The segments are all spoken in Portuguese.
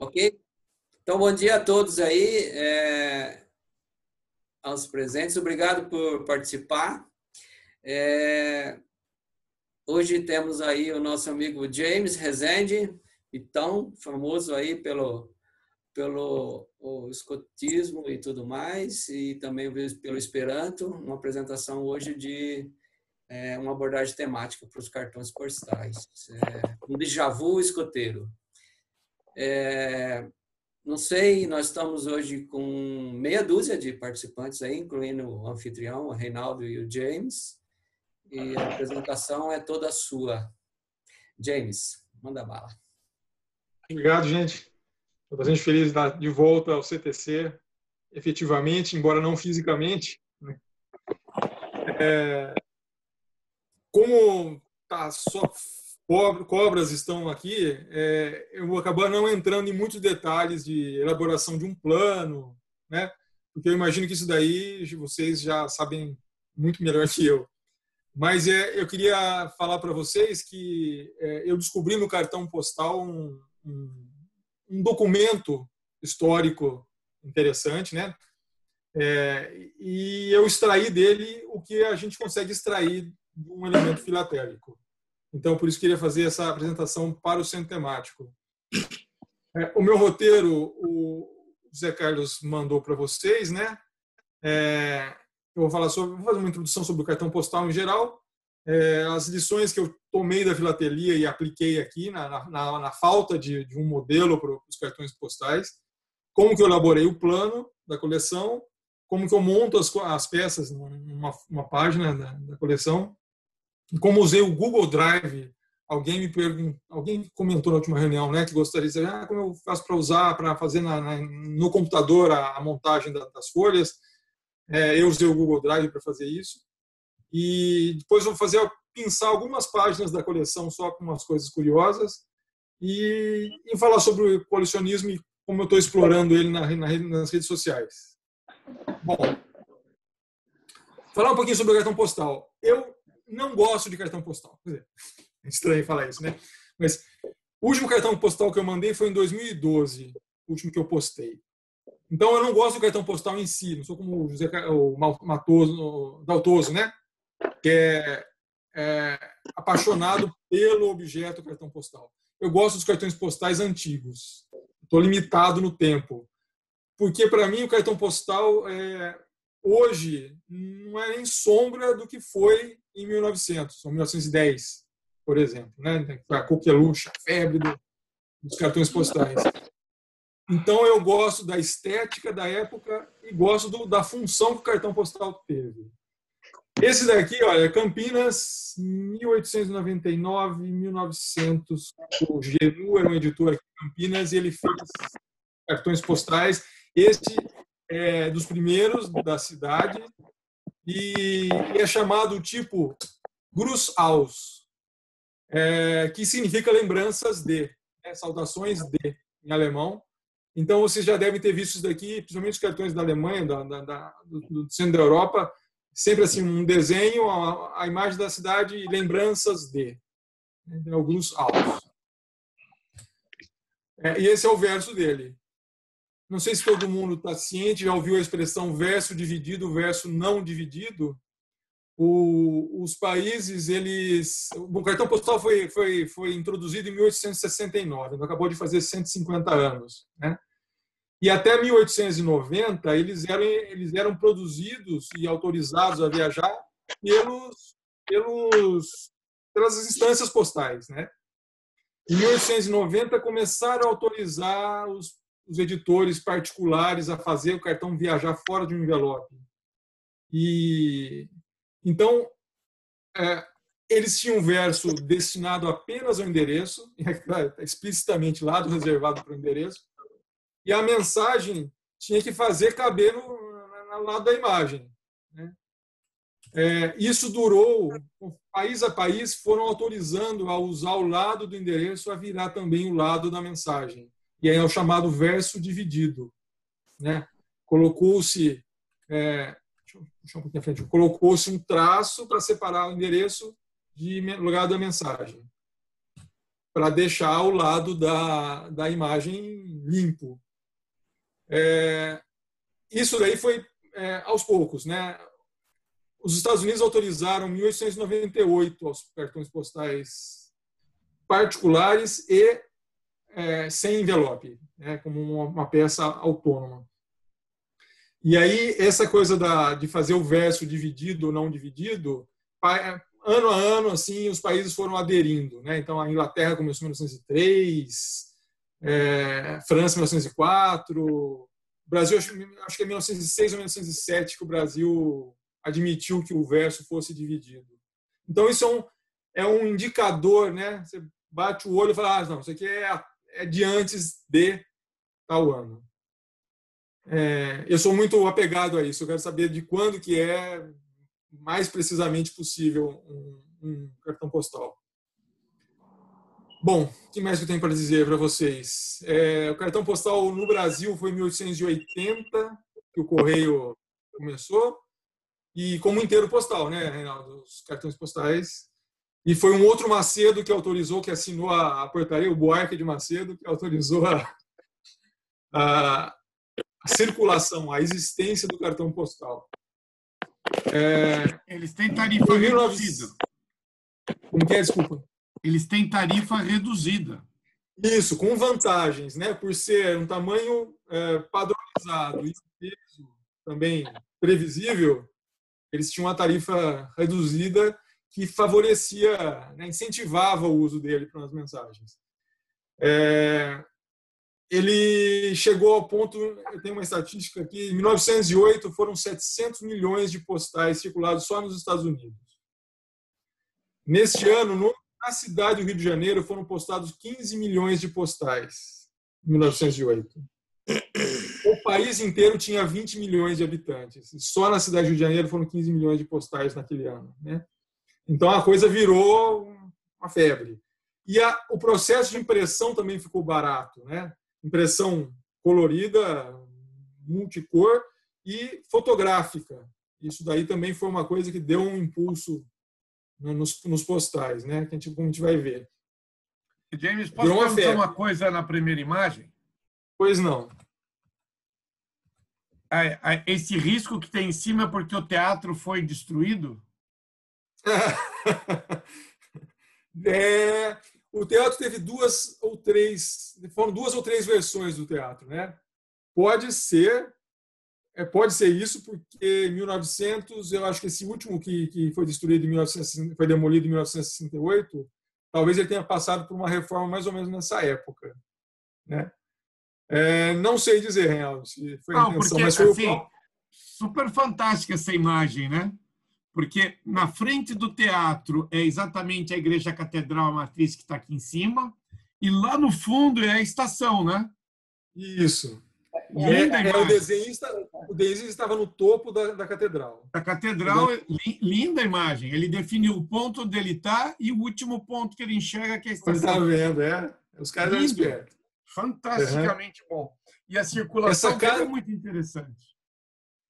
Ok? Então, bom dia a todos aí, aos presentes. Obrigado por participar. Hoje temos aí o nosso amigo James Rezende, tão famoso aí pelo o escotismo e tudo mais, e também pelo Esperanto, uma apresentação hoje de uma abordagem temática para os cartões postais. Um déjà vu escoteiro. Não sei, nós estamos hoje com meia dúzia de participantes aí, incluindo o anfitrião, o Reinaldo e o James, e a apresentação é toda sua. James, manda bala. Obrigado, gente. Estou bastante feliz de estar de volta ao CTC, efetivamente, embora não fisicamente. Como só cobras estão aqui, eu vou acabar não entrando em muitos detalhes de elaboração de um plano, né? Porque eu imagino que isso daí vocês já sabem muito melhor que eu. Mas eu queria falar para vocês que eu descobri no cartão postal um documento histórico interessante, né? E eu extraí dele o que a gente consegue extrair de um elemento filatélico. Então, por isso queria fazer essa apresentação para o centro temático. O meu roteiro, o José Carlos mandou para vocês, né? Eu vou fazer uma introdução sobre o cartão postal em geral, as lições que eu tomei da filatelia e apliquei aqui na falta de um modelo para os cartões postais, como que eu elaborei o plano da coleção, como que eu monto as peças numa página da coleção, e como usei o Google Drive. Alguém comentou na última reunião, né, que gostaria de saber como eu faço para usar, para fazer no computador a montagem das folhas. Eu usei o Google Drive para fazer isso. E depois vou pinçar algumas páginas da coleção só com umas coisas curiosas e falar sobre o colecionismo e como eu estou explorando ele nas redes sociais. Bom, falar um pouquinho sobre o cartão postal. Eu não gosto de cartão postal. Quer dizer, é estranho falar isso, né? Mas o último cartão postal que eu mandei foi em 2012, o último que eu postei. Então eu não gosto do cartão postal em si, não sou como o Daltoso, né? Que é apaixonado pelo objeto cartão postal. Eu gosto dos cartões postais antigos. Estou limitado no tempo. Porque, para mim, o cartão postal hoje não é nem sombra do que foi em 1900, ou 1910, por exemplo. Né? A coqueluche, a febre dos cartões postais. Então, eu gosto da estética da época e gosto da função que o cartão postal teve. Esse daqui, olha, Campinas, 1899, 1900. O Genu era um editor aqui em Campinas e ele fez cartões postais. Este é dos primeiros da cidade e é chamado tipo Gruß aus, que significa lembranças de, saudações de, em alemão. Então, vocês já devem ter visto isso daqui, principalmente os cartões da Alemanha, do centro da Europa, sempre assim, um desenho, a imagem da cidade e lembranças de. Alguns autos. E esse é o verso dele. Não sei se todo mundo está ciente, já ouviu a expressão verso dividido, verso não dividido. Os países, o cartão postal foi introduzido em 1869, então acabou de fazer 150 anos, né? E até 1890 eles eram produzidos e autorizados a viajar pelas instâncias postais, né? Em 1890 começaram a autorizar os editores particulares a fazer o cartão viajar fora de um envelope. E então eles tinham um verso destinado apenas ao endereço, explicitamente lado reservado para o endereço. E a mensagem tinha que fazer caber no lado da imagem. Né? Isso durou, país a país foram autorizando a usar o lado do endereço a virar também o lado da mensagem. E aí é o chamado verso dividido. Né? Colocou-se um traço para separar o endereço do lado da mensagem, para deixar o lado da imagem limpo. Isso daí foi aos poucos, né? Os Estados Unidos autorizaram em 1898 aos cartões postais particulares e sem envelope, né? Como uma peça autônoma. E aí, essa coisa de fazer o verso dividido ou não dividido, ano a ano, assim, os países foram aderindo, né? Então, a Inglaterra começou em 1903, França em 1904, Brasil, acho que é 1906 ou 1907 que o Brasil admitiu que o verso fosse dividido. Então, isso é um indicador, né? Você bate o olho e fala, não, isso aqui é de antes de tal ano. Eu sou muito apegado a isso. Eu quero saber de quando que é mais precisamente possível um cartão postal. Bom, o que mais que eu tenho para dizer para vocês? O cartão postal no Brasil foi em 1880 que o Correio começou, e como inteiro postal, né, Reinaldo? Os cartões postais. E foi um outro Macedo que autorizou, que assinou a portaria, o Buarque de Macedo, que autorizou a circulação, a existência do cartão postal. Eles têm tarifa reduzida. Como que é? Desculpa. Eles têm tarifa reduzida. Isso, com vantagens, né? Por ser um tamanho padronizado e peso também previsível, eles tinham uma tarifa reduzida que favorecia, né, incentivava o uso dele para as mensagens. Ele chegou ao ponto, eu tenho uma estatística aqui, em 1908 foram 700 milhões de postais circulados só nos Estados Unidos. Neste ano, na cidade do Rio de Janeiro, foram postados 15 milhões de postais, em 1908. O país inteiro tinha 20 milhões de habitantes. Só na cidade do Rio de Janeiro foram 15 milhões de postais naquele ano, né? Então, a coisa virou uma febre. E o processo de impressão também ficou barato, né? Impressão colorida, multicor e fotográfica. Isso daí também foi uma coisa que deu um impulso nos postais, né? Como a gente vai ver. James, posso perguntar uma coisa na primeira imagem? Pois não. Esse risco que tem em cima é porque o teatro foi destruído? O teatro teve foram duas ou três versões do teatro, né? Pode ser isso, porque em 1900, eu acho que esse último que foi destruído foi demolido em 1968, talvez ele tenha passado por uma reforma mais ou menos nessa época, né? Não sei dizer, Reinaldo, se foi a intenção, mas foi assim, super fantástica essa imagem, né? Porque na frente do teatro é exatamente a Igreja Catedral, a matriz que está aqui em cima, e lá no fundo é a estação, né? Isso. O desenhista estava no topo da catedral. A catedral, linda imagem. Ele definiu o ponto onde ele está e o último ponto que ele enxerga, que é a estação. Você está vendo, Os caras eram espertos. Fantasticamente bom. E a circulação é muito interessante.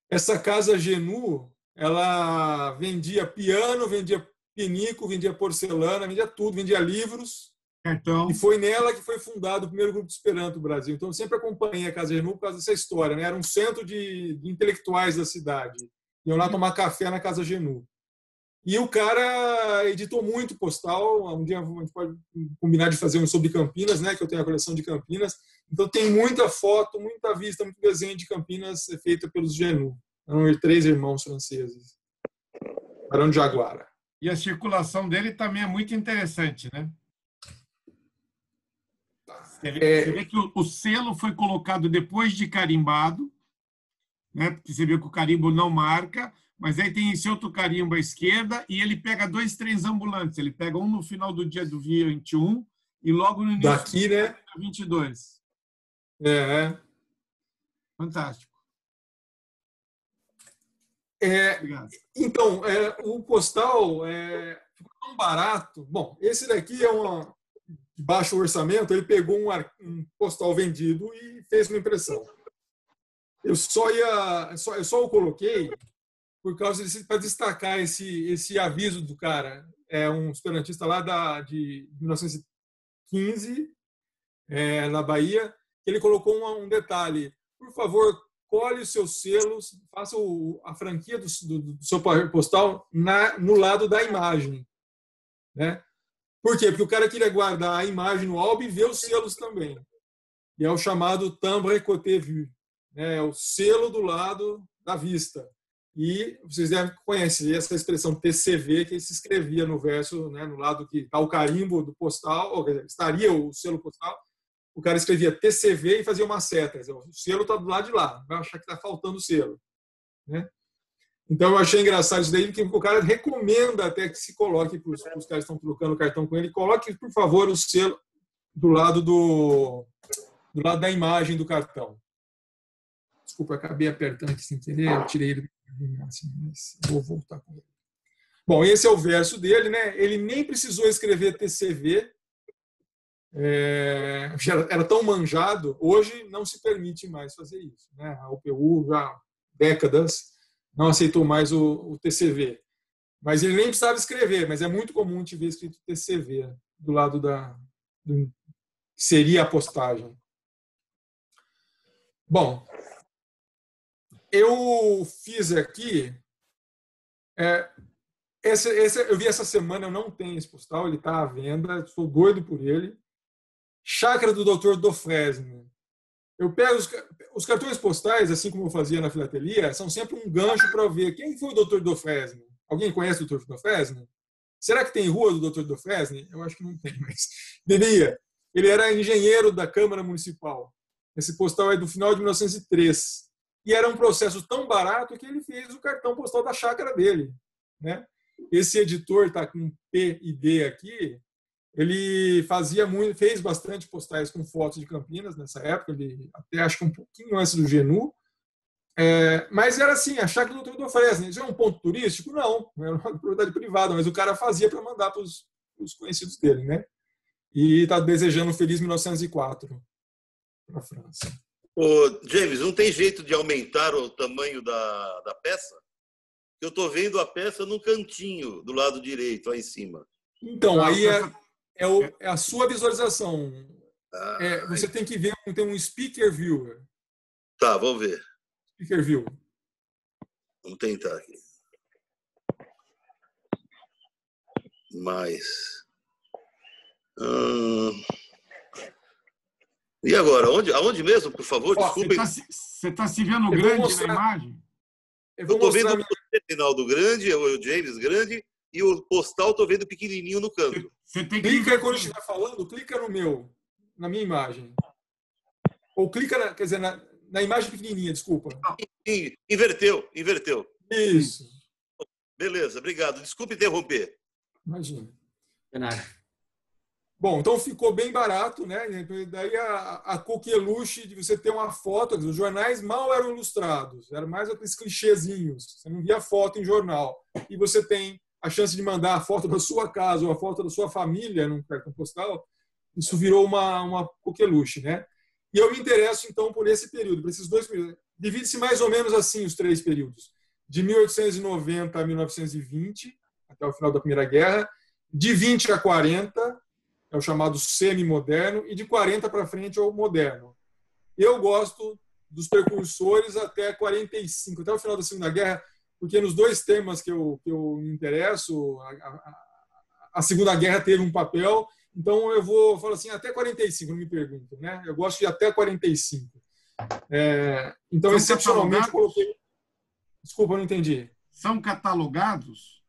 Essa casa Genu, ela vendia piano, vendia pinico, vendia porcelana, vendia tudo, vendia livros. Cartão. E foi nela que foi fundado o primeiro grupo de Esperanto no Brasil. Então, eu sempre acompanhei a Casa Genu por causa dessa história, né? Era um centro de intelectuais da cidade. Iam lá tomar café na Casa Genu. E o cara editou muito postal. Um dia a gente pode combinar de fazer um sobre Campinas, né? Que eu tenho a coleção de Campinas. Então, tem muita foto, muita vista, muito desenho de Campinas feita pelos Genu. Eram 3 irmãos franceses. Barão de Jaguara. E a circulação dele também é muito interessante, né? Você vê que o selo foi colocado depois de carimbado, né? Porque você vê que o carimbo não marca, mas aí tem esse outro carimbo à esquerda e ele pega 2 trens ambulantes. Ele pega um no final do dia do dia 21 e logo no início do dia 22. Fantástico. Então, o postal ficou tão barato. Bom, esse daqui é de baixo orçamento. Ele pegou um postal vendido e fez uma impressão. Eu só o coloquei por causa para destacar esse aviso do cara. É um esperantista lá de 1915, na Bahia. ele colocou um detalhe. Por favor, colhe os seus selos, faça a franquia do seu postal no lado da imagem. Né? Por quê? Porque o cara queria guardar a imagem no álbum e ver os selos também. E é o chamado timbre côté vu, né? É o selo do lado da vista. E vocês devem conhecer essa expressão TCV, que se escrevia no verso, né, no lado que está o carimbo do postal, ou estaria o selo postal, o cara escrevia TCV e fazia uma seta. O selo está do lado de lá, vai achar que está faltando o selo. Né? Então, eu achei engraçado isso daí, que o cara recomenda até que se coloque, para os caras que estão trocando o cartão com ele, coloque, por favor, o selo do lado da imagem do cartão. Desculpa, acabei apertando aqui sem querer, eu tirei ele, mas vou voltar com ele. Bom, esse é o verso dele, né? Ele nem precisou escrever TCV, era tão manjado, hoje não se permite mais fazer isso. Né? A UPU, já há décadas, não aceitou mais o TCV. Mas ele nem precisava escrever, mas é muito comum te ver escrito TCV do lado que seria a postagem. Bom, eu fiz aqui. Eu vi essa semana, eu não tenho esse postal, ele está à venda, estou doido por ele. Chácara do Dr. Dofresne. Eu pego os cartões postais, assim como eu fazia na filatelia, são sempre um gancho para ver quem foi o Dr. Dofresne. Alguém conhece o Dr. Dofresne? Será que tem rua do Dr. Dofresne? Eu acho que não tem, mas deveria. Ele era engenheiro da Câmara Municipal. Esse postal é do final de 1903. E era um processo tão barato que ele fez o cartão postal da chácara dele. Né? Esse editor está com P e D aqui. Ele fez bastante postais com fotos de Campinas nessa época, ele até acho que um pouquinho antes do GNU. Mas era assim, a chácara do Dr. Dofresne. Isso é um ponto turístico? Não, era uma propriedade privada, mas o cara fazia para mandar para os conhecidos dele. Né? E está desejando um feliz 1904 para a França. Ô, James, não tem jeito de aumentar o tamanho da peça? Eu estou vendo a peça no cantinho do lado direito, lá em cima. Então, aí é a sua visualização. Você tem que ver, tem um speaker viewer. Tá, vamos ver. Speaker view. Vamos tentar aqui. Mais. E agora? Aonde mesmo, por favor? Desculpem. Você está se vendo grande na imagem? Eu estou vendo o Reinaldo grande, o James grande, e o postal estou vendo pequenininho no canto. Você tem que clica quando estiver falando, clica na minha imagem. Ou clica, quer dizer, na imagem pequenininha, desculpa. Inverteu. Isso. Beleza, obrigado. Desculpe interromper. Imagina. De nada. Bom, então ficou bem barato, né? Daí a coqueluche de você ter uma foto, os jornais mal eram ilustrados, eram mais aqueles clichêzinhos, você não via foto em jornal. E você tem a chance de mandar a foto da sua casa ou a foto da sua família num cartão postal, isso virou uma coqueluche, né? E eu me interesso, então, por esse período, por esses 2 períodos. Divide-se mais ou menos assim os 3 períodos. De 1890 a 1920, até o final da Primeira Guerra. De 20 a 40, é o chamado semi-moderno, e de 40 para frente é o moderno. Eu gosto dos precursores até 45, até o final da Segunda Guerra, porque nos 2 temas que eu me interesso, a Segunda Guerra teve um papel, então eu vou falar assim, até 45, não me perguntam, né? Eu gosto de até 45. Então, são excepcionalmente, coloquei... Desculpa, eu não entendi. São catalogados?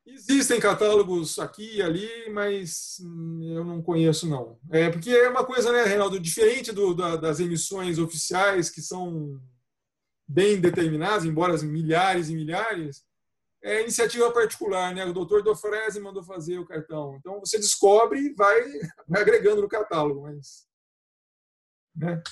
Existem catálogos aqui e ali, mas eu não conheço, não. Porque é uma coisa, né, Reinaldo, diferente das emissões oficiais, que são bem determinadas, embora milhares e milhares, é iniciativa particular, né? O Dr. Dofresne mandou fazer o cartão. Então, você descobre e vai agregando no catálogo. Mas, né?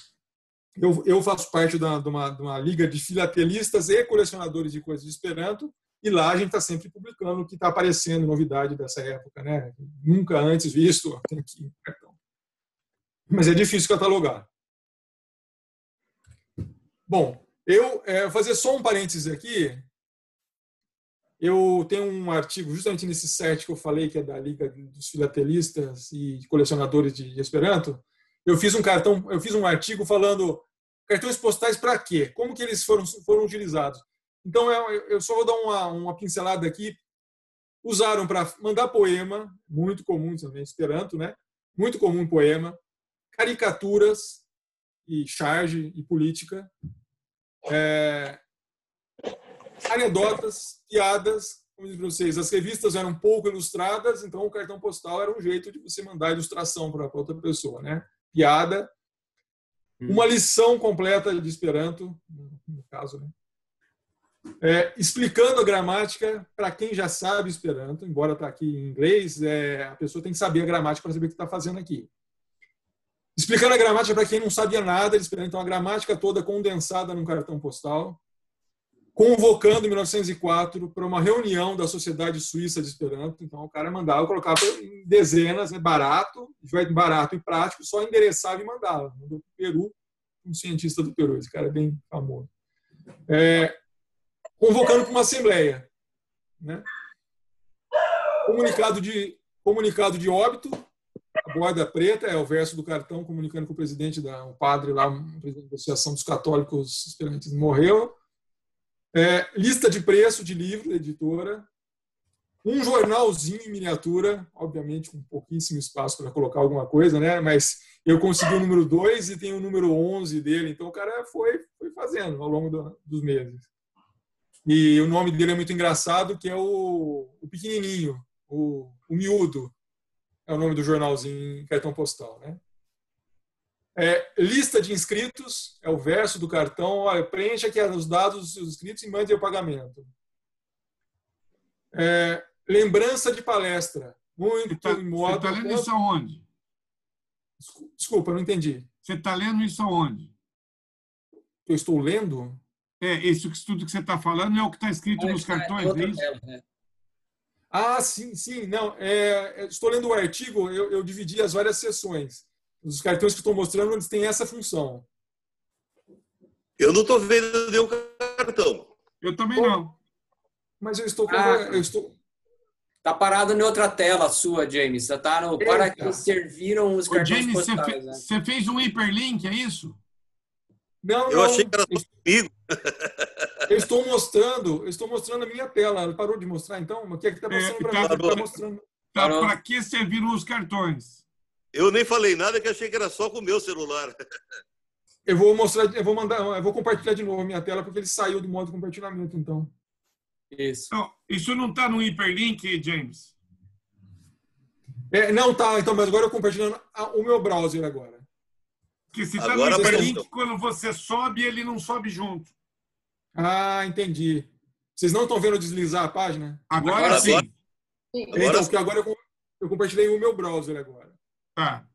Eu faço parte de uma liga de filatelistas e colecionadores de coisas de Esperanto, e lá a gente está sempre publicando o que está aparecendo, novidade dessa época, né? Nunca antes visto, tem aqui um cartão. Mas é difícil catalogar. Bom, eu vou fazer só um parênteses aqui. Eu tenho um artigo justamente nesse site que eu falei, que é da Liga dos Filatelistas e Colecionadores de Esperanto, eu fiz um artigo falando cartões postais para quê? Como que eles foram utilizados? Então, eu só vou dar uma pincelada aqui. Usaram para mandar poema, muito comum também, Esperanto, né? Muito comum poema, caricaturas e charge e política, anedotas, piadas. Como diz para vocês, as revistas eram pouco ilustradas, então o cartão postal era um jeito de você mandar a ilustração para outra pessoa, né? Piada, uma lição completa de Esperanto, no caso, né? Explicando a gramática para quem já sabe Esperanto, embora está aqui em inglês, a pessoa tem que saber a gramática para saber o que está fazendo aqui. Explicando a gramática para quem não sabia nada de Esperanto, então a gramática toda condensada num cartão postal, convocando em 1904 para uma reunião da Sociedade Suíça de Esperanto. Então o cara mandava, colocava em dezenas, barato e prático, só endereçava e mandava. Mandou para o Peru, um cientista do Peru, esse cara é bem famoso. Convocando para uma assembleia, né? Comunicado de óbito, a borda preta é o verso do cartão comunicando que o presidente o padre lá, o presidente da Associação dos Católicos Esperantistas morreu. Lista de preço de livro da editora, um jornalzinho em miniatura, obviamente com pouquíssimo espaço para colocar alguma coisa, né? Mas eu consegui o número 2 e tem o número 11 dele, então o cara foi fazendo ao longo dos meses. E o nome dele é muito engraçado, que é o pequenininho, o miúdo. É o nome do jornalzinho em cartão postal, né? Lista de inscritos, é o verso do cartão. Olha, preencha aqui os dados dos seus inscritos e mande o pagamento. Lembrança de palestra. Muito em modo... Você está lendo isso aonde? Desculpa, não entendi. Você está lendo isso aonde? Eu estou lendo? Esse tudo que você está falando é o que está escrito nos cartões, é isso? Ah, sim. Não, estou lendo o artigo, eu dividi as várias seções. Os cartões que estou mostrando, eles têm essa função. Eu não estou vendo nenhum cartão. Eu também não. Mas eu estou... Está parado em outra tela sua, James. Você está no... Para que serviram os cartões James, postais. você fez um hiperlink, é isso? Não. Eu achei que era só comigo. Eu estou mostrando a minha tela. Ele parou de mostrar, então? O que é que está passando para mim? Está mostrando. Para que serviram os cartões? Eu nem falei nada, que achei que era só com o meu celular. Eu vou mostrar, eu vou compartilhar de novo a minha tela, porque ele saiu do modo compartilhamento, então. Isso. Não, isso não está no hiperlink, James? Não está, então, mas agora eu compartilhando o meu browser agora. Porque se está no hiperlink, quando você sobe, ele não sobe junto. Ah, entendi. Vocês não estão vendo eu deslizar a página? Agora sim. Então, porque agora eu compartilhei o meu browser agora. Tá.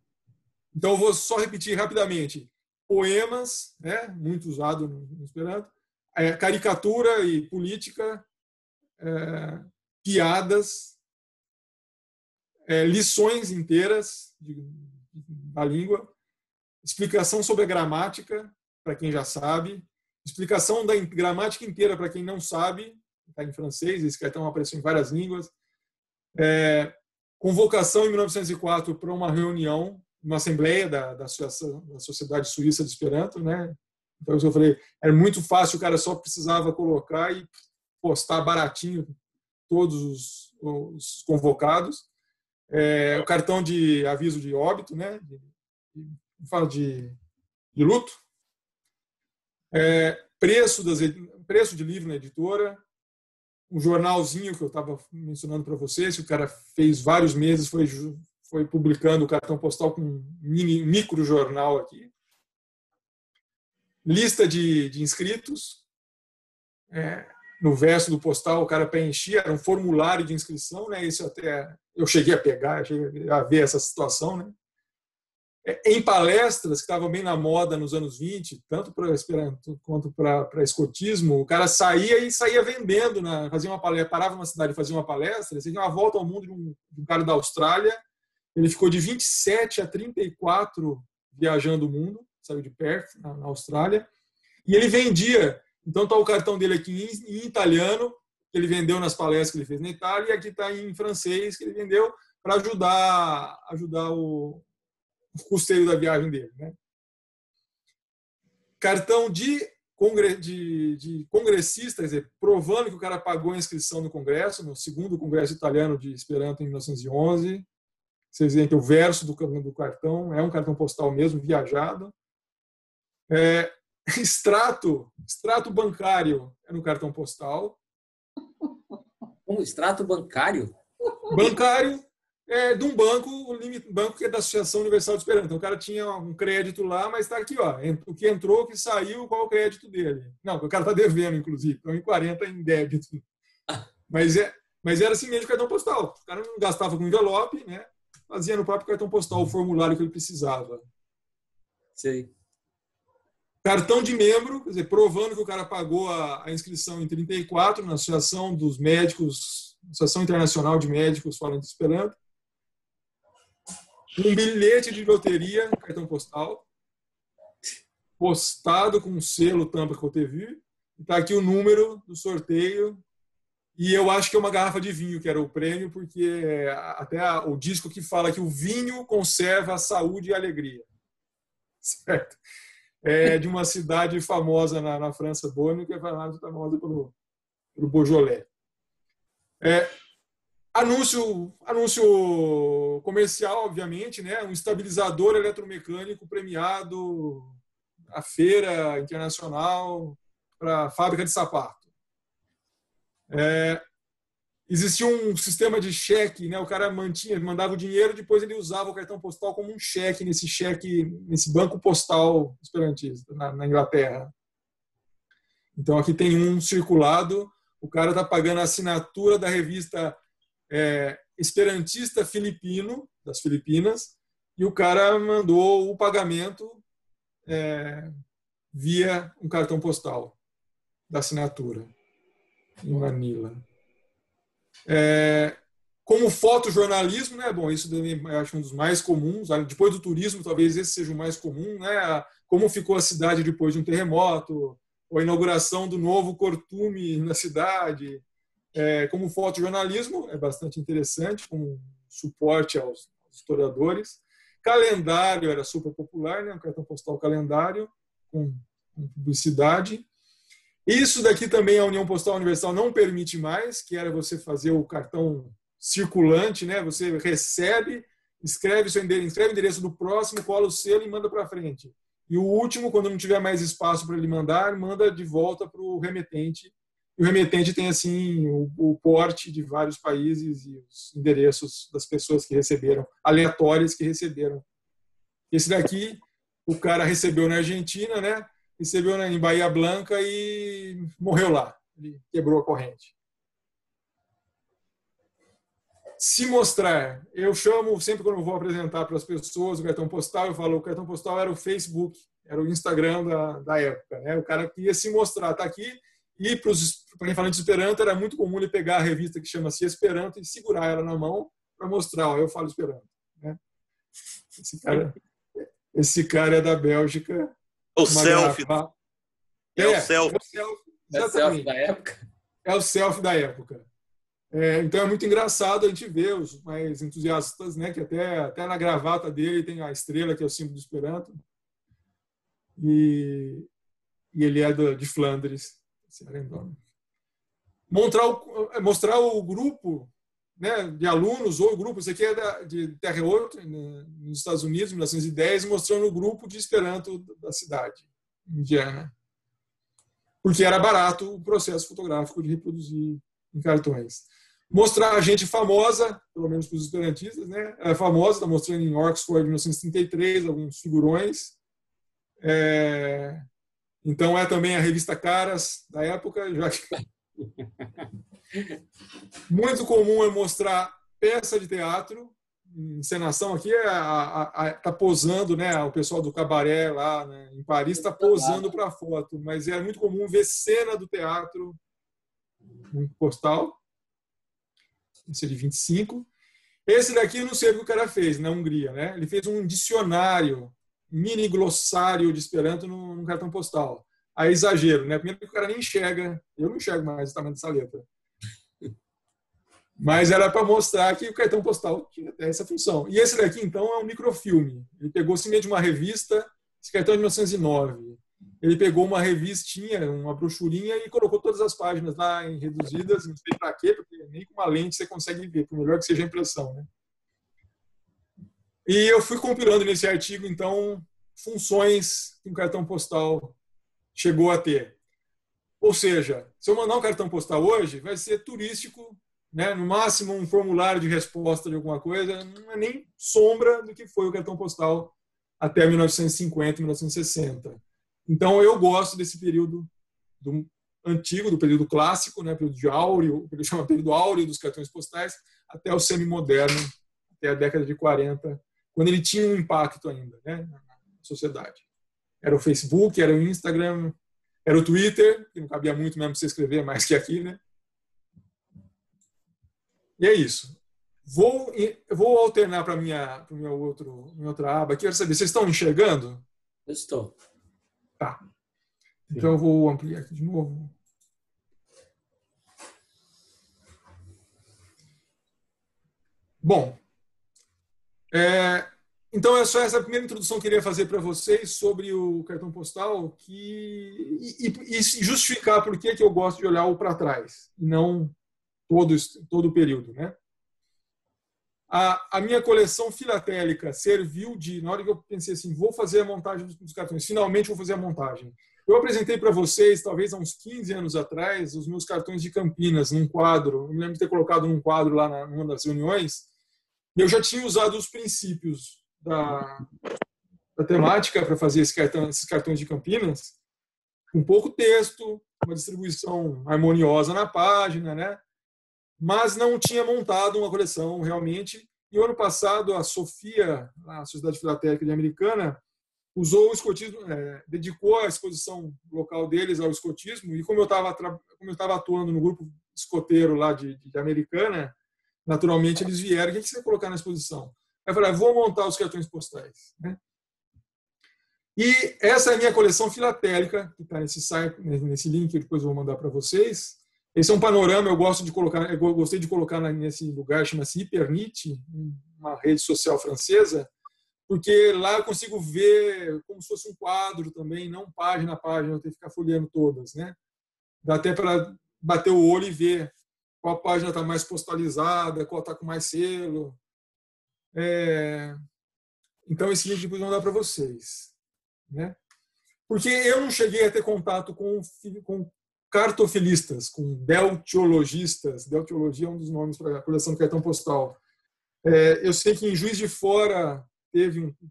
Então, eu vou só repetir rapidamente. Poemas, né, muito usado no Esperanto, caricatura e política, piadas, lições inteiras da língua, explicação sobre a gramática, para quem já sabe, explicação da gramática inteira para quem não sabe, está em francês, esse cartão apareceu em várias línguas, convocação em 1904 para uma reunião, uma assembleia da Sociedade Suíça de Esperanto, né? Então, eu falei, era muito fácil, o cara só precisava colocar e postar baratinho todos os convocados. O cartão de aviso de óbito, né? Fala de luto. Preço de livro na editora. Um jornalzinho que eu estava mencionando para vocês, que o cara fez vários meses, foi publicando o cartão postal com um micro jornal aqui. Lista de inscritos. No verso do postal, o cara preenchia, era um formulário de inscrição, né? Isso até eu cheguei a pegar, cheguei a ver essa situação, né? Em palestras que estavam bem na moda nos anos 20, tanto para Esperanto quanto para escotismo, o cara saía vendendo, né? Fazia uma palestra, parava numa cidade e fazia uma palestra, fazia uma volta ao mundo de um cara da Austrália. Ele ficou de 27 a 34 viajando o mundo, saiu de Perth, na Austrália, e ele vendia. Então está o cartão dele aqui em italiano, que ele vendeu nas palestras que ele fez na Itália, e aqui está em francês, que ele vendeu para ajudar custeio da viagem dele, né? Cartão de congressista, quer dizer, provando que o cara pagou a inscrição no Congresso, no segundo Congresso Italiano de Esperanto em 1911. Vocês veem que o verso do cartão é um cartão postal mesmo, viajado. Extrato bancário é no cartão postal. Um extrato bancário? Bancário de um banco que é da Associação Universal de Esperanto. Então, o cara tinha um crédito lá, mas está aqui, ó, o que entrou, o que saiu, qual o crédito dele. Não, o cara está devendo, inclusive, então em 40 em débito. Mas era assim mesmo o cartão postal. O cara não gastava com envelope, né? Fazia no próprio cartão postal o formulário que ele precisava. Sei. Cartão de membro, quer dizer, provando que o cara pagou a inscrição em 34 na Associação dos Médicos, Associação Internacional de Médicos Falantes de Esperanto. Um bilhete de loteria, cartão postal, postado com um selo tampa Cotevu. Está aqui o número do sorteio. E eu acho que é uma garrafa de vinho, que era o prêmio, porque até o disco que fala que o vinho conserva a saúde e a alegria. Certo? É de uma cidade famosa na França, Beaune, que é famosa pelo Beaujolais. Anúncio comercial, obviamente, né? Um estabilizador eletromecânico premiado à Feira Internacional para a fábrica de sapato. Existia um sistema de cheque, né? O cara mandava o dinheiro, depois ele usava o cartão postal como um cheque nesse banco postal esperantista na Inglaterra. Então aqui tem um circulado, o cara está pagando a assinatura da revista Esperantista Filipino, das Filipinas, e o cara mandou o pagamento via um cartão postal da assinatura em Manila. Como fotojornalismo, né? Bom, isso também eu acho um dos mais comuns. Depois do turismo, talvez esse seja o mais comum, né? Como ficou a cidade depois de um terremoto, ou a inauguração do novo cortume na cidade. Como fotojornalismo, é bastante interessante, com suporte aos historiadores. Calendário era super popular, né? Um cartão postal calendário, com publicidade. Isso daqui também a União Postal Universal não permite mais, que era você fazer o cartão circulante, né? Você recebe, escreve o endereço do próximo, cola o selo e manda para frente. E o último, quando não tiver mais espaço para ele mandar, manda de volta para o remetente. E o remetente tem assim o porte de vários países e os endereços das pessoas que receberam, aleatórias que receberam. Esse daqui, o cara recebeu na Argentina, né? Recebeu em Bahia Blanca e morreu lá. Ele quebrou a corrente. Se mostrar, eu chamo, sempre quando eu vou apresentar para as pessoas o cartão postal, eu falo, o cartão postal era o Facebook, era o Instagram da época. Né? O cara que ia se mostrar, está aqui, e para quem fala de Esperanto, era muito comum ele pegar a revista que chama-se Esperanto e segurar ela na mão para mostrar, ó, eu falo Esperanto. Né? Esse cara é da Bélgica. O selfie. É o selfie. É o selfie da época. É o selfie da época. Então é muito engraçado a gente ver os mais entusiastas, né, que até na gravata dele tem a estrela, que é o símbolo do Esperanto. E ele é de Flandres. Mostrar o grupo, né, de alunos, ou o grupo, isso aqui é de Terre Haute, nos Estados Unidos, em 1910, mostrando o grupo de Esperanto da cidade indiana. Porque era barato o processo fotográfico de reproduzir em cartões. Mostrar a gente famosa, pelo menos para os esperantistas, né? Ela é famosa, está mostrando em Oxford, em 1933, alguns figurões. Então, também a revista Caras da época, já que muito comum é mostrar peça de teatro, encenação aqui, está posando, né? O pessoal do cabaré lá, né, em Paris está posando para a foto, mas é muito comum ver cena do teatro no postal. Esse é de 25. Esse daqui eu não sei o que o cara fez na Hungria, né? Ele fez um dicionário, mini glossário de Esperanto num cartão postal. Aí exagero, né? Primeiro que o cara nem enxerga, eu não enxergo mais o tamanho dessa letra. Mas era para mostrar que o cartão postal tinha até essa função. E esse daqui, então, é um microfilme. Ele pegou simplesmente uma revista, esse cartão é de 1909. Ele pegou uma revistinha, uma brochurinha e colocou todas as páginas lá em reduzidas, não sei para quê, porque nem com uma lente você consegue ver, por melhor que seja a impressão, né? E eu fui compilando nesse artigo, então, funções que um cartão postal chegou a ter. Ou seja, se eu mandar um cartão postal hoje, vai ser turístico, né? No máximo um formulário de resposta de alguma coisa, não é nem sombra do que foi o cartão postal até 1950, 1960. Então, eu gosto desse período antigo, do período clássico, né? Período de áureo, ele chama período áureo dos cartões postais, até o semi-moderno, até a década de 40, quando ele tinha um impacto ainda, né? Na sociedade. Era o Facebook, era o Instagram, era o Twitter, que não cabia muito mesmo para você escrever mais que aqui, né? E é isso. Vou alternar para minha outra aba aqui. Quero saber, vocês estão enxergando? Eu estou. Tá. Então eu vou ampliar aqui de novo. Bom, então é só essa primeira introdução que eu queria fazer para vocês sobre o cartão postal e justificar por que eu gosto de olhar o para trás e não todo o período, né? A minha coleção filatélica serviu na hora que eu pensei assim, vou fazer a montagem dos cartões, finalmente vou fazer a montagem. Eu apresentei para vocês, talvez há uns 15 anos atrás, os meus cartões de Campinas, num quadro. Eu me lembro de ter colocado num quadro lá numa das reuniões. E eu já tinha usado os princípios da temática para fazer esses cartões de Campinas, com pouco texto, uma distribuição harmoniosa na página, né? Mas não tinha montado uma coleção realmente. E o ano passado, a Sofia, a Sociedade Filatélica Americana, usou o escotismo, dedicou a exposição local deles ao escotismo, e como eu estava atuando no grupo escoteiro lá de Americana, naturalmente eles vieram, o que você vai colocar na exposição? Aí eu falei, vou montar os cartões postais, né? E essa é a minha coleção filatélica, que está nesse site, nesse link que depois eu vou mandar para vocês. Esse é um panorama, eu gostei de colocar nesse lugar, chama-se Hypernit, uma rede social francesa, porque lá eu consigo ver como se fosse um quadro também, não página a página, eu tenho que ficar folheando todas, né? Dá até para bater o olho e ver qual página está mais postalizada, qual está com mais selo. Então, esse link depois eu vou dar para vocês, né? Porque eu não cheguei a ter contato com cartofilistas, com deltiologistas. Deltiologia é um dos nomes para a coleção do cartão postal. Eu sei que em Juiz de Fora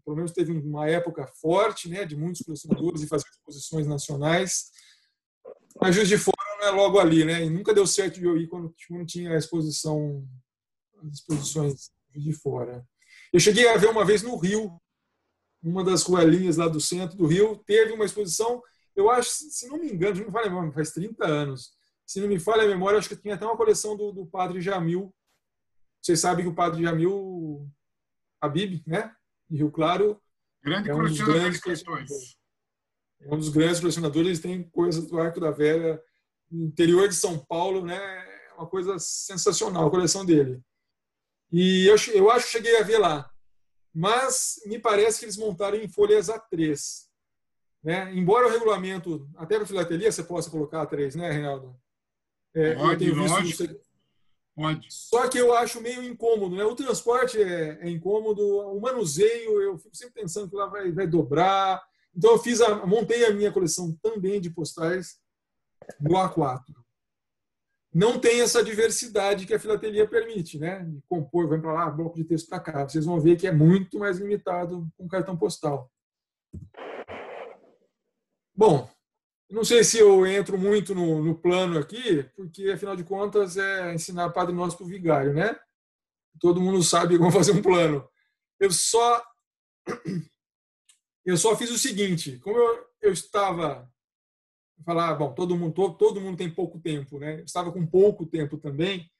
pelo menos teve uma época forte, né, de muitos colecionadores e fazer exposições nacionais. Mas Juiz de Fora não é logo ali, né? E nunca deu certo de eu ir quando tinha as exposições de Fora. Eu cheguei a ver uma vez no Rio, uma das ruelinhas lá do centro do Rio, teve uma exposição, eu acho, se não me engano, não me falha a memória, faz 30 anos. Se não me falha a memória, acho que tinha até uma coleção do Padre Jamil. Vocês sabem que o Padre Jamil Habib, né, de Rio Claro, é um dos grandes colecionadores. É um dos grandes colecionadores, eles têm coisas do Arco da Velha, no interior de São Paulo, né? É uma coisa sensacional a coleção dele. E eu acho que cheguei a ver lá. Mas me parece que eles montaram em folhas A3. Né? Embora o regulamento, até para filatelia, você possa colocar A3, né, Reinaldo? Pode, lógico. Pode. Só que eu acho meio incômodo, né? O transporte é incômodo, o manuseio, eu fico sempre pensando que lá vai dobrar. Então eu montei a minha coleção também de postais no A4. Não tem essa diversidade que a filatelia permite, né? De compor, vai para lá, bloco de texto para cá. Vocês vão ver que é muito mais limitado com cartão postal. Bom, não sei se eu entro muito no plano aqui, porque, afinal de contas, é ensinar Padre Nosso para o vigário, né? Todo mundo sabe como fazer um plano. Eu só fiz o seguinte, como eu estava... Falar, bom, todo mundo tem pouco tempo, né? Eu estava com pouco tempo também.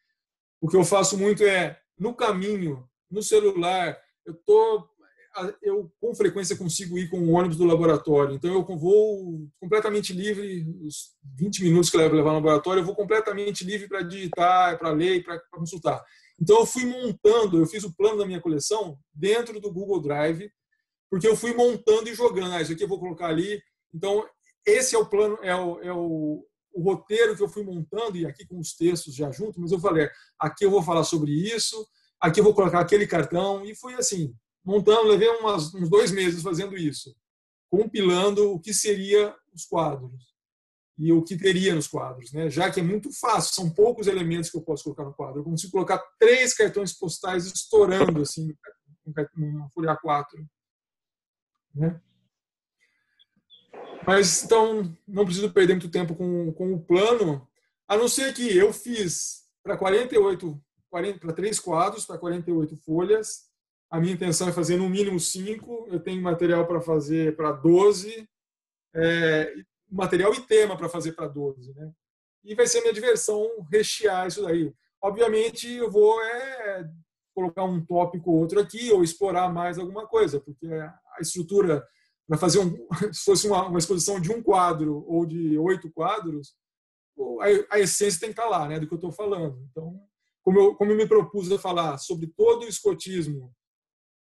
O que eu faço muito no caminho, no celular, eu estou eu com frequência consigo ir com o ônibus do laboratório. Então, eu vou completamente livre, os 20 minutos que eu levo no laboratório, eu vou completamente livre para digitar, para ler, para consultar. Então, eu fiz o plano da minha coleção dentro do Google Drive, porque eu fui montando e jogando. Isso aqui eu vou colocar ali. Então, esse é o plano, o roteiro que eu fui montando, e aqui com os textos já junto, mas eu falei, aqui eu vou falar sobre isso, aqui eu vou colocar aquele cartão, e fui assim, montando, levei uns 2 meses fazendo isso, compilando o que seria os quadros e o que teria nos quadros, né? Já que é muito fácil, são poucos elementos que eu posso colocar no quadro. Eu consigo colocar 3 cartões postais estourando assim numa folha A4, né? Mas então não preciso perder muito tempo com o plano, a não ser que eu fiz para 3 quadros, para 48 folhas. A minha intenção é fazer no mínimo 5. Eu tenho material para fazer para 12, material e tema para fazer para 12, né? E vai ser minha diversão rechear isso daí. Obviamente, eu vou colocar um tópico ou outro aqui, ou explorar mais alguma coisa, porque a estrutura para fazer se fosse uma exposição de 1 quadro ou de 8 quadros, a essência tem que estar lá, né, do que eu estou falando. Então, como eu me propus a falar sobre todo o escotismo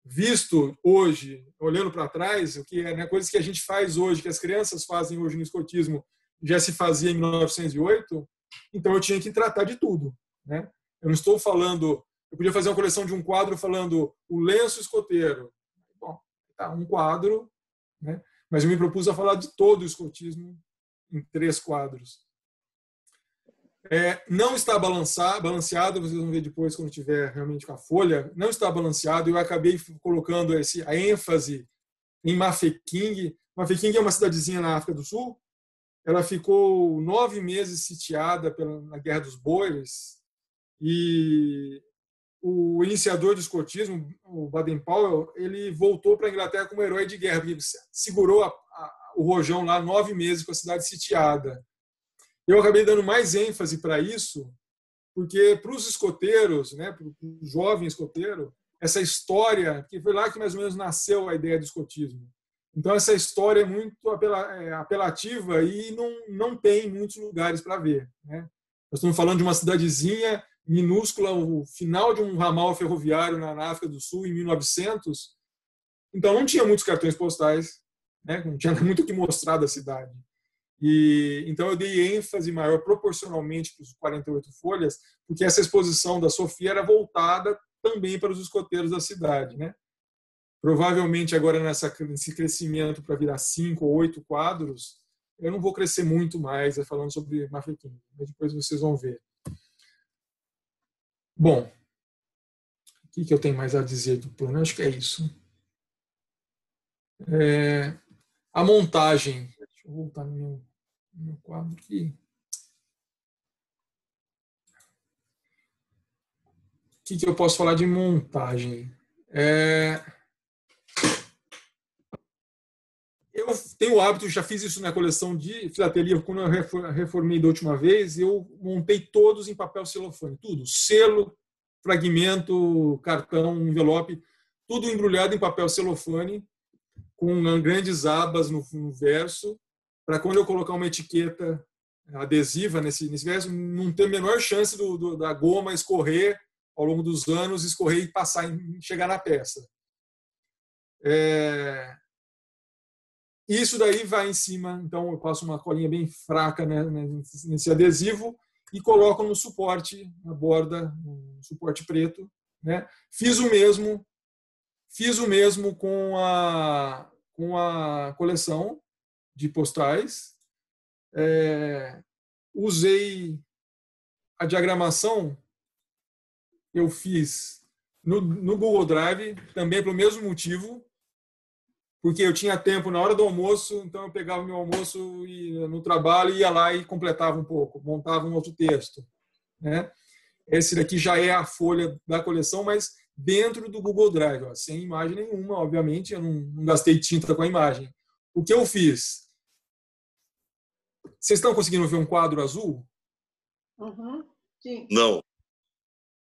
visto hoje, olhando para trás, o que é, né, coisas que a gente faz hoje, que as crianças fazem hoje no escotismo, já se fazia em 1908, então eu tinha que tratar de tudo, né? Eu não estou falando, eu podia fazer uma coleção de um quadro falando o lenço escoteiro. Bom, tá, um quadro, né? Mas eu me propus a falar de todo o escotismo em 3 quadros. Não está balanceado, vocês vão ver depois quando tiver realmente com a folha, não está balanceado. Eu acabei colocando a ênfase em Mafeking. Mafeking é uma cidadezinha na África do Sul. Ela ficou 9 meses sitiada na Guerra dos Boeres, e o iniciador do escotismo, o Baden-Powell, ele voltou para a Inglaterra como herói de guerra, porque ele segurou o rojão lá 9 meses com a cidade sitiada. Eu acabei dando mais ênfase para isso, porque para os escoteiros, né, para o jovem escoteiro, essa história, que foi lá que mais ou menos nasceu a ideia do escotismo. Então, essa história é muito apelativa e não tem muitos lugares para ver, né? Nós estamos falando de uma cidadezinha minúscula, o final de um ramal ferroviário na África do Sul, em 1900. Então, não tinha muitos cartões postais, né? Não tinha muito o que mostrar da cidade. Então, eu dei ênfase maior proporcionalmente para os 48 folhas, porque essa exposição da Sofia era voltada também para os escoteiros da cidade, né? Provavelmente, agora, nesse crescimento para virar 5 ou 8 quadros, eu não vou crescer muito mais falando sobre Mafeking, mas depois vocês vão ver. Bom, o que eu tenho mais a dizer do plano? Acho que é isso. A montagem. Deixa eu voltar no meu quadro aqui. O que eu posso falar de montagem? Eu tenho o hábito, já fiz isso na coleção de filatelia, quando eu reformei da última vez, eu montei todos em papel celofane, tudo, selo, fragmento, cartão, envelope, tudo embrulhado em papel celofane, com grandes abas no verso, para quando eu colocar uma etiqueta adesiva nesse verso, não ter a menor chance da goma escorrer ao longo dos anos, escorrer e passar, chegar na peça. Isso daí vai em cima, então eu passo uma colinha bem fraca, né, nesse adesivo e coloco no suporte, na borda, no suporte preto, né? Fiz o mesmo com a coleção de postais. Usei a diagramação, eu fiz no Google Drive, também pelo mesmo motivo, porque eu tinha tempo na hora do almoço, então eu pegava meu almoço no trabalho, ia lá e completava um pouco, montava um outro texto, né? Esse daqui já é a folha da coleção, mas dentro do Google Drive, ó, sem imagem nenhuma, obviamente, eu não gastei tinta com a imagem. O que eu fiz? Vocês estão conseguindo ver um quadro azul? Uhum. Sim. Não.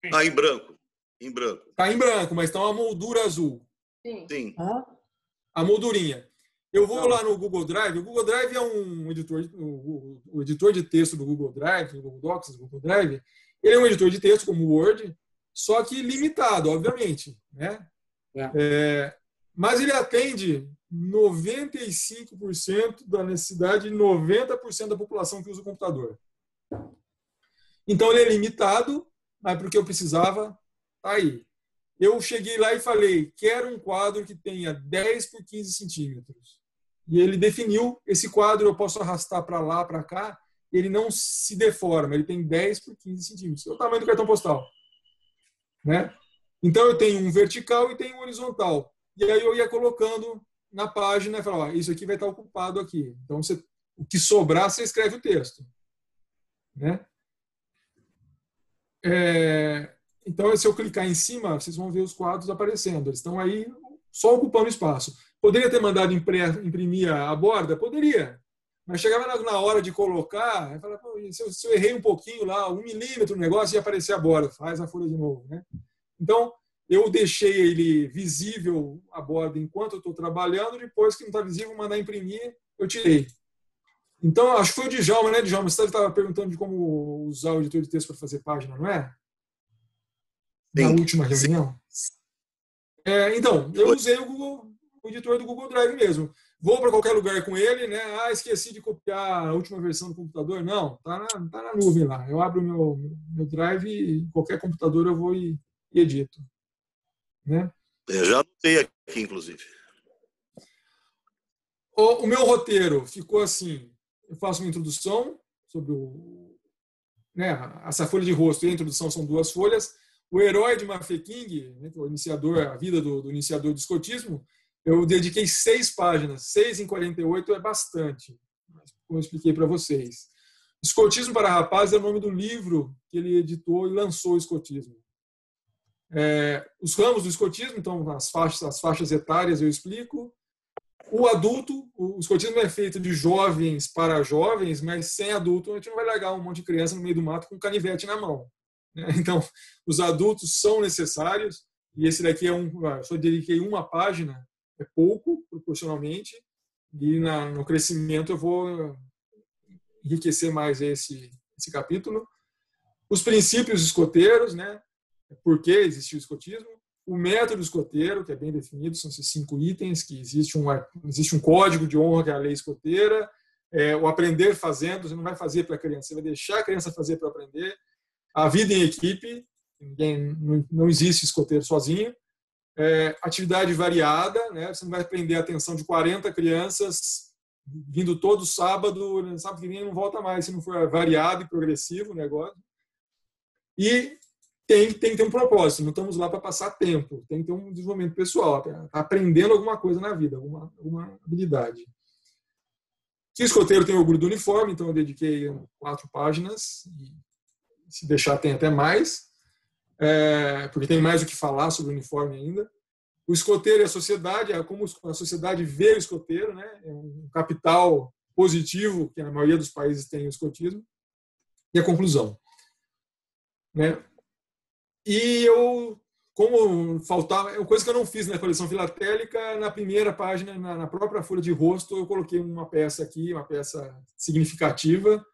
Está em branco. Em branco. Está em branco, mas está uma moldura azul. Sim. A moldurinha. Eu vou lá no Google Drive. O Google Drive é um editor, o editor de texto do Google Drive, do Google Docs, do Google Drive. Ele é um editor de texto como o Word, só que limitado, obviamente, né? Mas ele atende 95% da necessidade de 90% da população que usa o computador. Então ele é limitado, mas porque eu precisava, tá aí. Eu cheguei lá e falei, quero um quadro que tenha 10 por 15 centímetros. E ele definiu esse quadro, eu posso arrastar para lá, para cá, ele não se deforma, ele tem 10 por 15 centímetros. É o tamanho do cartão postal. Né? Então eu tenho um vertical e tenho um horizontal. E aí eu ia colocando na página e falava, isso aqui vai estar ocupado aqui. Então o que sobrar, você escreve o texto. Né? Então, se eu clicar em cima, vocês vão ver os quadros aparecendo. Eles estão aí só ocupando espaço. Poderia ter mandado imprimir a borda? Poderia. Mas chegava na hora de colocar, eu falava, se eu errei um pouquinho lá, 1 milímetro no negócio, ia aparecer a borda. Faz a folha de novo. Né? Então, eu deixei ele visível, a borda, enquanto eu estou trabalhando. Depois que não está visível, mandar imprimir, eu tirei. Então, acho que foi o Djalma, né, Djalma? Você estava perguntando de como usar o editor de texto para fazer página, não é? Na última reunião. Então, eu usei o editor do Google Drive mesmo. Vou para qualquer lugar com ele, né? Esqueci de copiar a última versão do computador. Não, tá na nuvem lá. Eu abro o meu Drive e em qualquer computador eu vou e edito. Né? Eu já anotei aqui, inclusive. O meu roteiro ficou assim. Eu faço uma introdução sobre essa folha de rosto e a introdução são 2 folhas. O herói de Mafeking, né, o iniciador, a vida do iniciador do escotismo, eu dediquei 6 páginas. 6 em 48 é bastante, como eu expliquei para vocês. Escotismo para Rapazes é o nome do livro que ele editou e lançou o escotismo. Os ramos do escotismo, então as faixas etárias eu explico. O adulto, o escotismo é feito de jovens para jovens, mas sem adulto a gente não vai largar um monte de criança no meio do mato com canivete na mão. Então, os adultos são necessários, e esse daqui só dediquei 1 página, é pouco, proporcionalmente, e no crescimento eu vou enriquecer mais esse capítulo. Os princípios escoteiros, né? Por que existe o escotismo? O método escoteiro, que é bem definido, são esses 5 itens, que existe um código de honra, que é a lei escoteira, o aprender fazendo, você não vai fazer para a criança, você vai deixar a criança fazer para aprender. A vida em equipe, não existe escoteiro sozinho. Atividade variada, né? Você não vai prender a atenção de 40 crianças vindo todo sábado que vem não volta mais, se não for variado e progressivo o negócio. E tem que ter um propósito, não estamos lá para passar tempo, tem que ter um desenvolvimento pessoal, tá aprendendo alguma coisa na vida, alguma habilidade. Que escoteiro tem o orgulho do uniforme, então eu dediquei 4 páginas, e se deixar tem até mais, porque tem mais o que falar sobre o uniforme ainda. O escoteiro e a sociedade, é como a sociedade vê o escoteiro, né? É um capital positivo, que na maioria dos países tem o escotismo. E a conclusão. Né? E como faltava, é uma coisa que eu não fiz na coleção filatélica, na primeira página, na própria folha de rosto, eu coloquei uma peça aqui, uma peça significativa,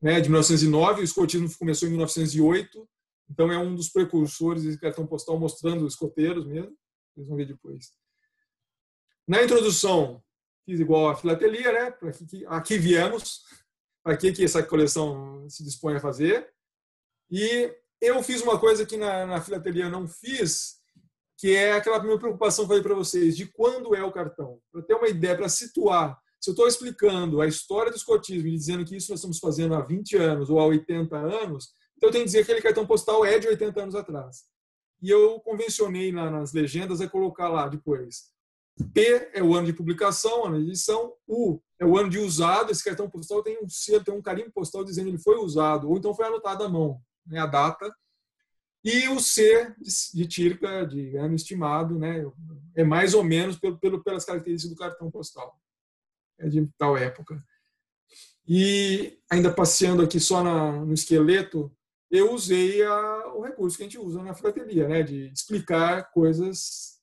né, de 1909, o escotismo começou em 1908, então é um dos precursores desse cartão postal mostrando os escoteiros mesmo, vocês vão ver depois. Na introdução, fiz igual a filatelia, né, aqui viemos, para que essa coleção se dispõe a fazer, e eu fiz uma coisa que na filatelia eu não fiz, que é aquela minha preocupação que eu falei para vocês, de quando é o cartão. Para ter uma ideia, para situar. Se eu estou explicando a história do escotismo e dizendo que isso nós estamos fazendo há 20 anos ou há 80 anos, então eu tenho que dizer que aquele cartão postal é de 80 anos atrás. E eu convencionei nas legendas a colocar lá depois. P é o ano de publicação, ano de edição. U é o ano de usado. Esse cartão postal tem um selo, tem um carimbo postal dizendo que ele foi usado, ou então foi anotado à mão, né, a data. E o C de Tirca, de ano estimado, né, é mais ou menos pelas características do cartão postal. É de tal época. E ainda passeando aqui só no esqueleto, eu usei o recurso que a gente usa na filatelia, né, de explicar coisas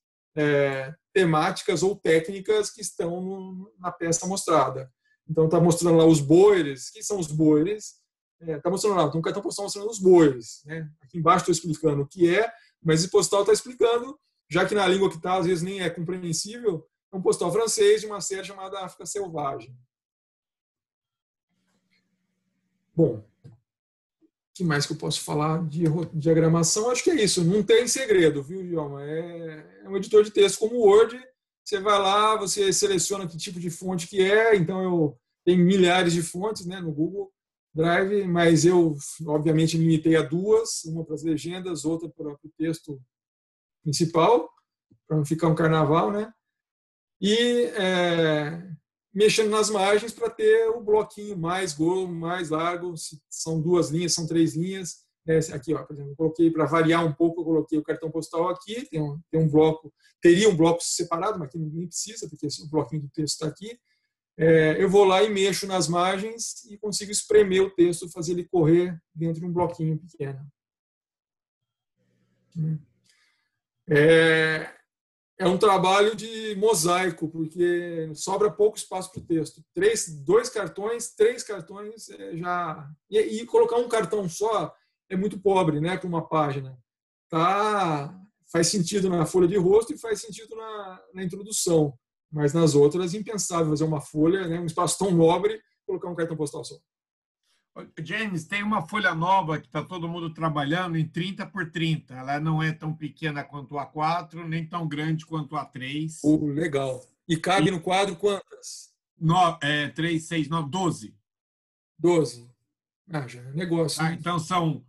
temáticas ou técnicas que estão na peça mostrada. Então, está mostrando lá os boires. O que são os boires? Está mostrando lá, tem um cartão postal mostrando os boires. Né? Aqui embaixo estou explicando o que é, mas esse postal está explicando, já que na língua que está, às vezes nem é compreensível, é um postal francês de uma série chamada África Selvagem. Bom, o que mais que eu posso falar de diagramação? Acho que é isso, não tem segredo, viu, Djalma? É um editor de texto como o Word, você vai lá, você seleciona que tipo de fonte que é, então eu tenho milhares de fontes, né, no Google Drive, mas eu, obviamente, limitei a 2, uma para as legendas, outra para o texto principal, para não ficar um carnaval, né? E mexendo nas margens para ter o bloquinho mais largo, se são 2 linhas, são 3 linhas. Aqui, ó, por exemplo, eu coloquei, para variar um pouco, eu coloquei o cartão postal aqui, tem um bloco, teria um bloco separado, mas aqui nem precisa, porque o bloquinho do texto está aqui. Eu vou lá e mexo nas margens e consigo espremer o texto, fazer ele correr dentro de um bloquinho pequeno. É um trabalho de mosaico, porque sobra pouco espaço para o texto. 3 cartões já... E colocar um cartão só é muito pobre, né, para uma página. Faz sentido na folha de rosto e faz sentido na introdução. Mas nas outras, impensável fazer uma folha, né, um espaço tão nobre, colocar um cartão postal só. James, tem uma folha nova que está todo mundo trabalhando em 30 por 30. Ela não é tão pequena quanto a A4, nem tão grande quanto a A3. Legal. E cabe no quadro quantas? 3, 6, 9, 12. 12. Já é negócio. Né? Então, são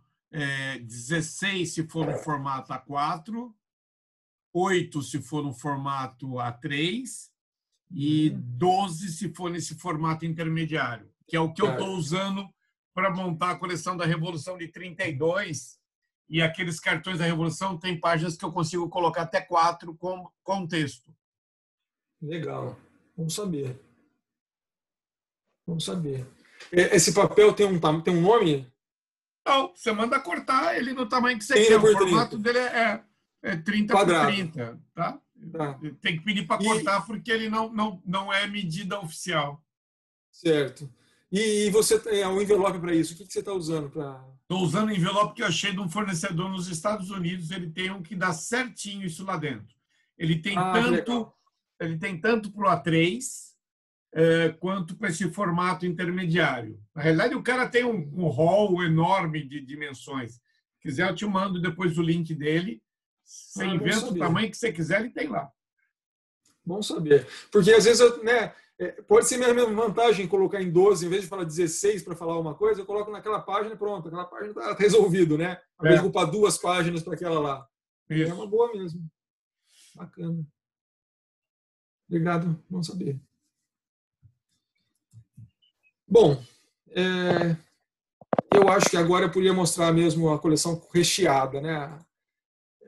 16 se for no formato A4, 8 se for no formato A3 e 12 se for nesse formato intermediário, que é o que eu estou usando para montar a coleção da Revolução de 32, e aqueles cartões da Revolução tem páginas que eu consigo colocar até 4 com texto. Legal. Vamos saber. Esse papel tem um nome? Não, você manda cortar ele no tamanho que você quer. O formato dele é 30 quadrado. por 30. Tá? Tem que pedir para cortar porque ele não é medida oficial. Certo. E você tem um envelope para isso? O que você está usando para? Estou usando o envelope que eu achei de um fornecedor nos Estados Unidos. Ele tem um que dá certinho isso lá dentro. Ele tem tanto para o A3 quanto para esse formato intermediário. Na realidade, o cara tem um hall enorme de dimensões. Se quiser, eu te mando depois o link dele. Você inventa o tamanho que você quiser, ele tem lá. Bom saber. Porque às vezes, pode ser a mesma vantagem colocar em 12, em vez de falar 16 para falar uma coisa, eu coloco naquela página e pronto. Aquela página está resolvido, né? Ao invés de ocupar 2 páginas para aquela lá. Isso. É uma boa mesmo. Bacana. Obrigado. Bom saber. Bom, eu acho que agora eu poderia mostrar mesmo a coleção recheada, né?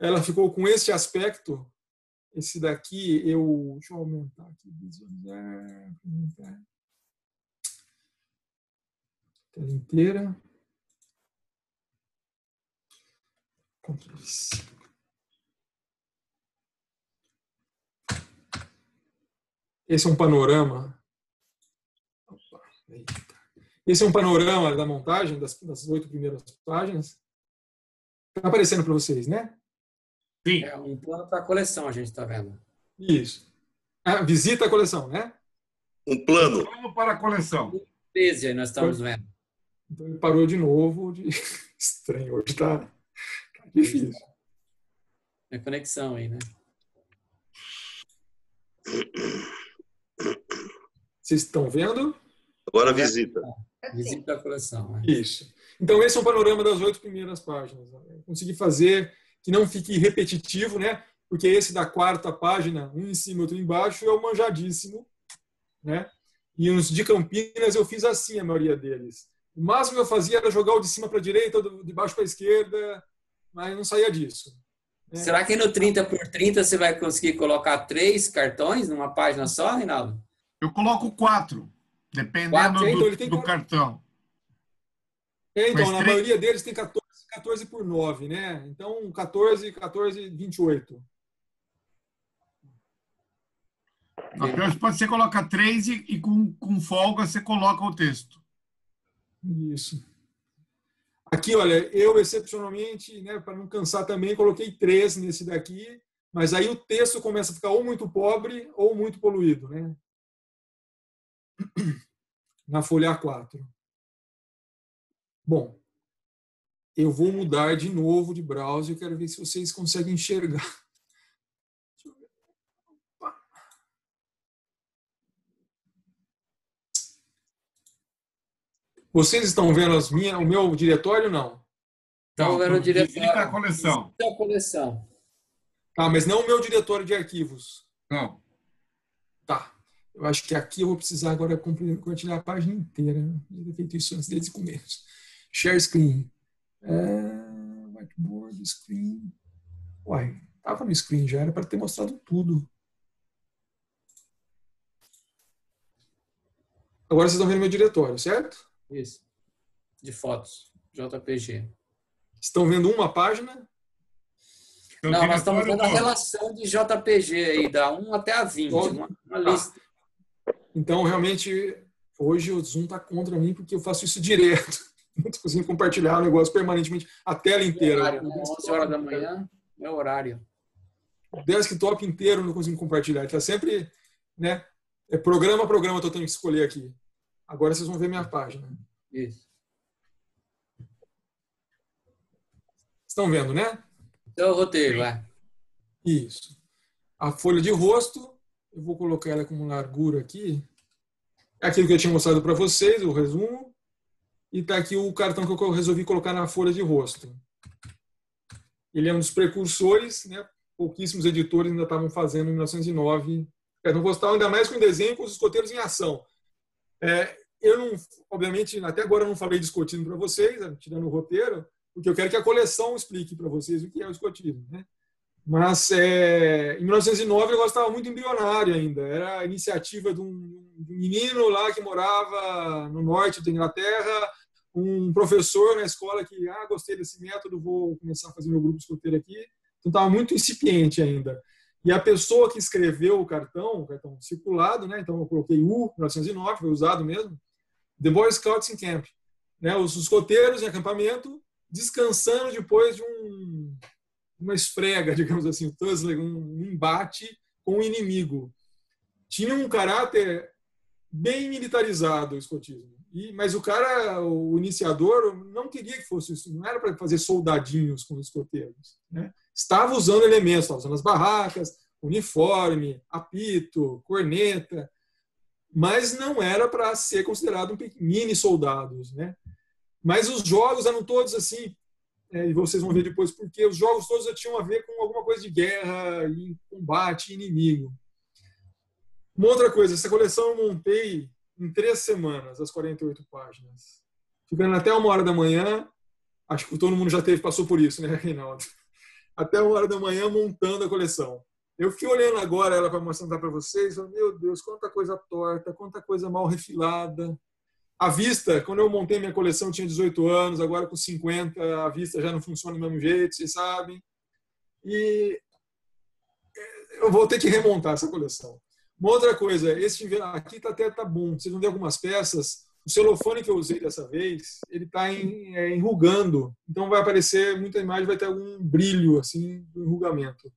Ela ficou com esse aspecto. Esse daqui, deixa eu aumentar aqui, visualizar, tela inteira. Esse é um panorama. Esse é um panorama da montagem das 8 primeiras páginas. Está aparecendo para vocês, né? Sim. É um plano para a coleção, a gente está vendo. Isso. Visita a coleção, né? Um plano. Um plano para a coleção. 13 aí nós estamos vendo. Então ele parou de novo. Estranho, hoje está difícil. É conexão aí, né? Vocês estão vendo? Agora visita. Visita a coleção. Né? Isso. Então esse é um panorama das 8 primeiras páginas. Eu consegui fazer que não fique repetitivo, né? Porque esse da 4ª página, um em cima e outro embaixo, é o manjadíssimo, né? E os de Campinas eu fiz assim, a maioria deles. O máximo que eu fazia era jogar o de cima para a direita, de baixo para a esquerda, mas não saía disso. Né? Será que no 30 por 30 você vai conseguir colocar 3 cartões numa página só, Reinaldo? Eu coloco 4, dependendo do cartão. Então, na maioria deles tem 14 por 9, né? Então, 14, 28. Na próxima você coloca 3 e com folga você coloca o texto. Isso. Aqui, olha, eu excepcionalmente, né, para não cansar também, coloquei 3 nesse daqui, mas aí o texto começa a ficar ou muito pobre ou muito poluído, né? Na folha A4. Bom, eu vou mudar de novo de browser, eu quero ver se vocês conseguem enxergar. Vocês estão vendo o meu diretório, não? Estão vendo o diretório. Visita a coleção. Visita a coleção. Tá, mas não o meu diretório de arquivos. Não. Tá. Eu acho que aqui eu vou precisar agora compartilhar a página inteira. Eu devia ter feito isso antes desde o começo. Share screen. Whiteboard, screen. Uai, estava no screen já, era para ter mostrado tudo. Agora vocês estão vendo meu diretório, certo? Isso. De fotos. JPG. Estão vendo uma página? Então, Não, nós estamos diretório vendo a todo. relação de JPG aí, da 1 até a 20. Uma lista. Então, realmente, hoje o Zoom está contra mim porque eu faço isso direto. Não estou conseguindo compartilhar o negócio permanentemente, a tela inteira. Horário, né? 11 horas da manhã é horário. O desktop inteiro não consigo compartilhar. Está sempre, né? É programa a programa que eu tenho que escolher aqui. Agora vocês vão ver minha página. Isso. Estão vendo, né? Então, o roteiro, vai. Isso. A folha de rosto, eu vou colocar ela como largura aqui. É aquilo que eu tinha mostrado para vocês, o resumo. E está aqui o cartão que eu resolvi colocar na folha de rosto. Ele é um dos precursores, né? Pouquíssimos editores ainda estavam fazendo em 1909. Cartão postal, ainda mais com desenho com os escoteiros em ação. Eu não, obviamente, até agora eu não falei de escotismo para vocês, tirando o roteiro, porque eu quero que a coleção explique para vocês o que é o escotismo, né? Mas em 1909 o negócio estava muito embrionário ainda. Era a iniciativa de um menino lá que morava no norte da Inglaterra, um professor na escola que, gostei desse método, vou começar a fazer meu grupo escoteiro aqui. Então estava muito incipiente ainda. E a pessoa que escreveu o cartão circulado, né? Então eu coloquei 1909, foi usado mesmo, The Boy Scouts in Camp, né? Os escoteiros em acampamento, descansando depois de uma esfrega, digamos assim, um embate com o inimigo. Tinha um caráter bem militarizado o escotismo. Mas o iniciador, não queria que fosse isso, não era para fazer soldadinhos com os escoteiros, né? Estava usando elementos, estava usando as barracas, uniforme, apito, corneta, mas não era para ser considerado mini soldados, né? Mas os jogos eram todos assim, e vocês vão ver depois porque os jogos todos já tinham a ver com alguma coisa de guerra, e combate, inimigo. Uma outra coisa, essa coleção eu montei em 3 semanas, as 48 páginas. Ficando até 1h da manhã, acho que todo mundo já passou por isso, né, Reinaldo? Até 1h da manhã montando a coleção. Eu fiquei olhando agora ela para mostrar para vocês, meu Deus, quanta coisa torta, quanta coisa mal refilada. A vista, quando eu montei minha coleção, tinha 18 anos, agora com 50, a vista já não funciona do mesmo jeito, vocês sabem. E eu vou ter que remontar essa coleção. Uma outra coisa, esse aqui até tá bom. Vocês vão ver algumas peças. O celofane que eu usei dessa vez, ele está enrugando. Então vai aparecer muita imagem, vai ter algum brilho assim do enrugamento.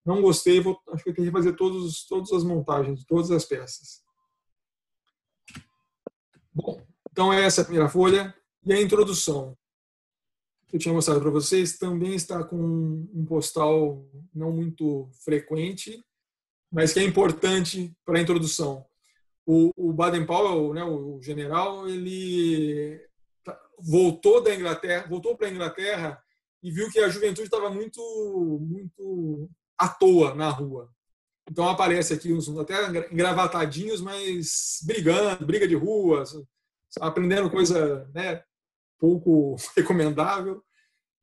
Não gostei, acho que eu tenho que fazer todas as montagens de todas as peças. Bom, então essa é a primeira folha. E a introdução, que eu tinha mostrado para vocês, também está com um postal não muito frequente, mas que é importante para a introdução. O Baden-Powell, né, o general, ele voltou para a Inglaterra e viu que a juventude estava muito à toa na rua. Então aparece aqui uns até engravatadinhos, mas briga de rua, aprendendo coisa, né, pouco recomendável.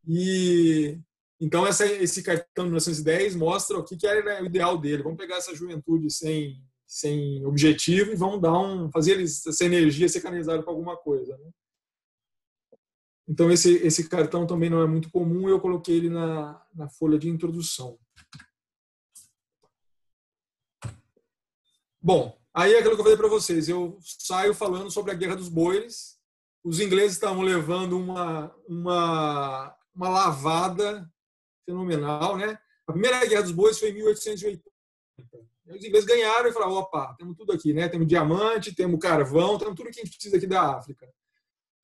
E então esse cartão de 1910 mostra o que era o ideal dele. Vamos pegar essa juventude sem objetivo e vamos fazer essa energia ser canalizada para alguma coisa, né? Então esse cartão também não é muito comum, eu coloquei ele na folha de introdução. Bom, aí é aquilo que eu falei para vocês. Eu saio falando sobre a Guerra dos Boeres. Os ingleses estavam levando uma lavada fenomenal, né? A primeira Guerra dos Boeres foi em 1880. Os ingleses ganharam e falaram, opa, temos tudo aqui, né? Temos diamante, temos carvão, temos tudo que a gente precisa aqui da África.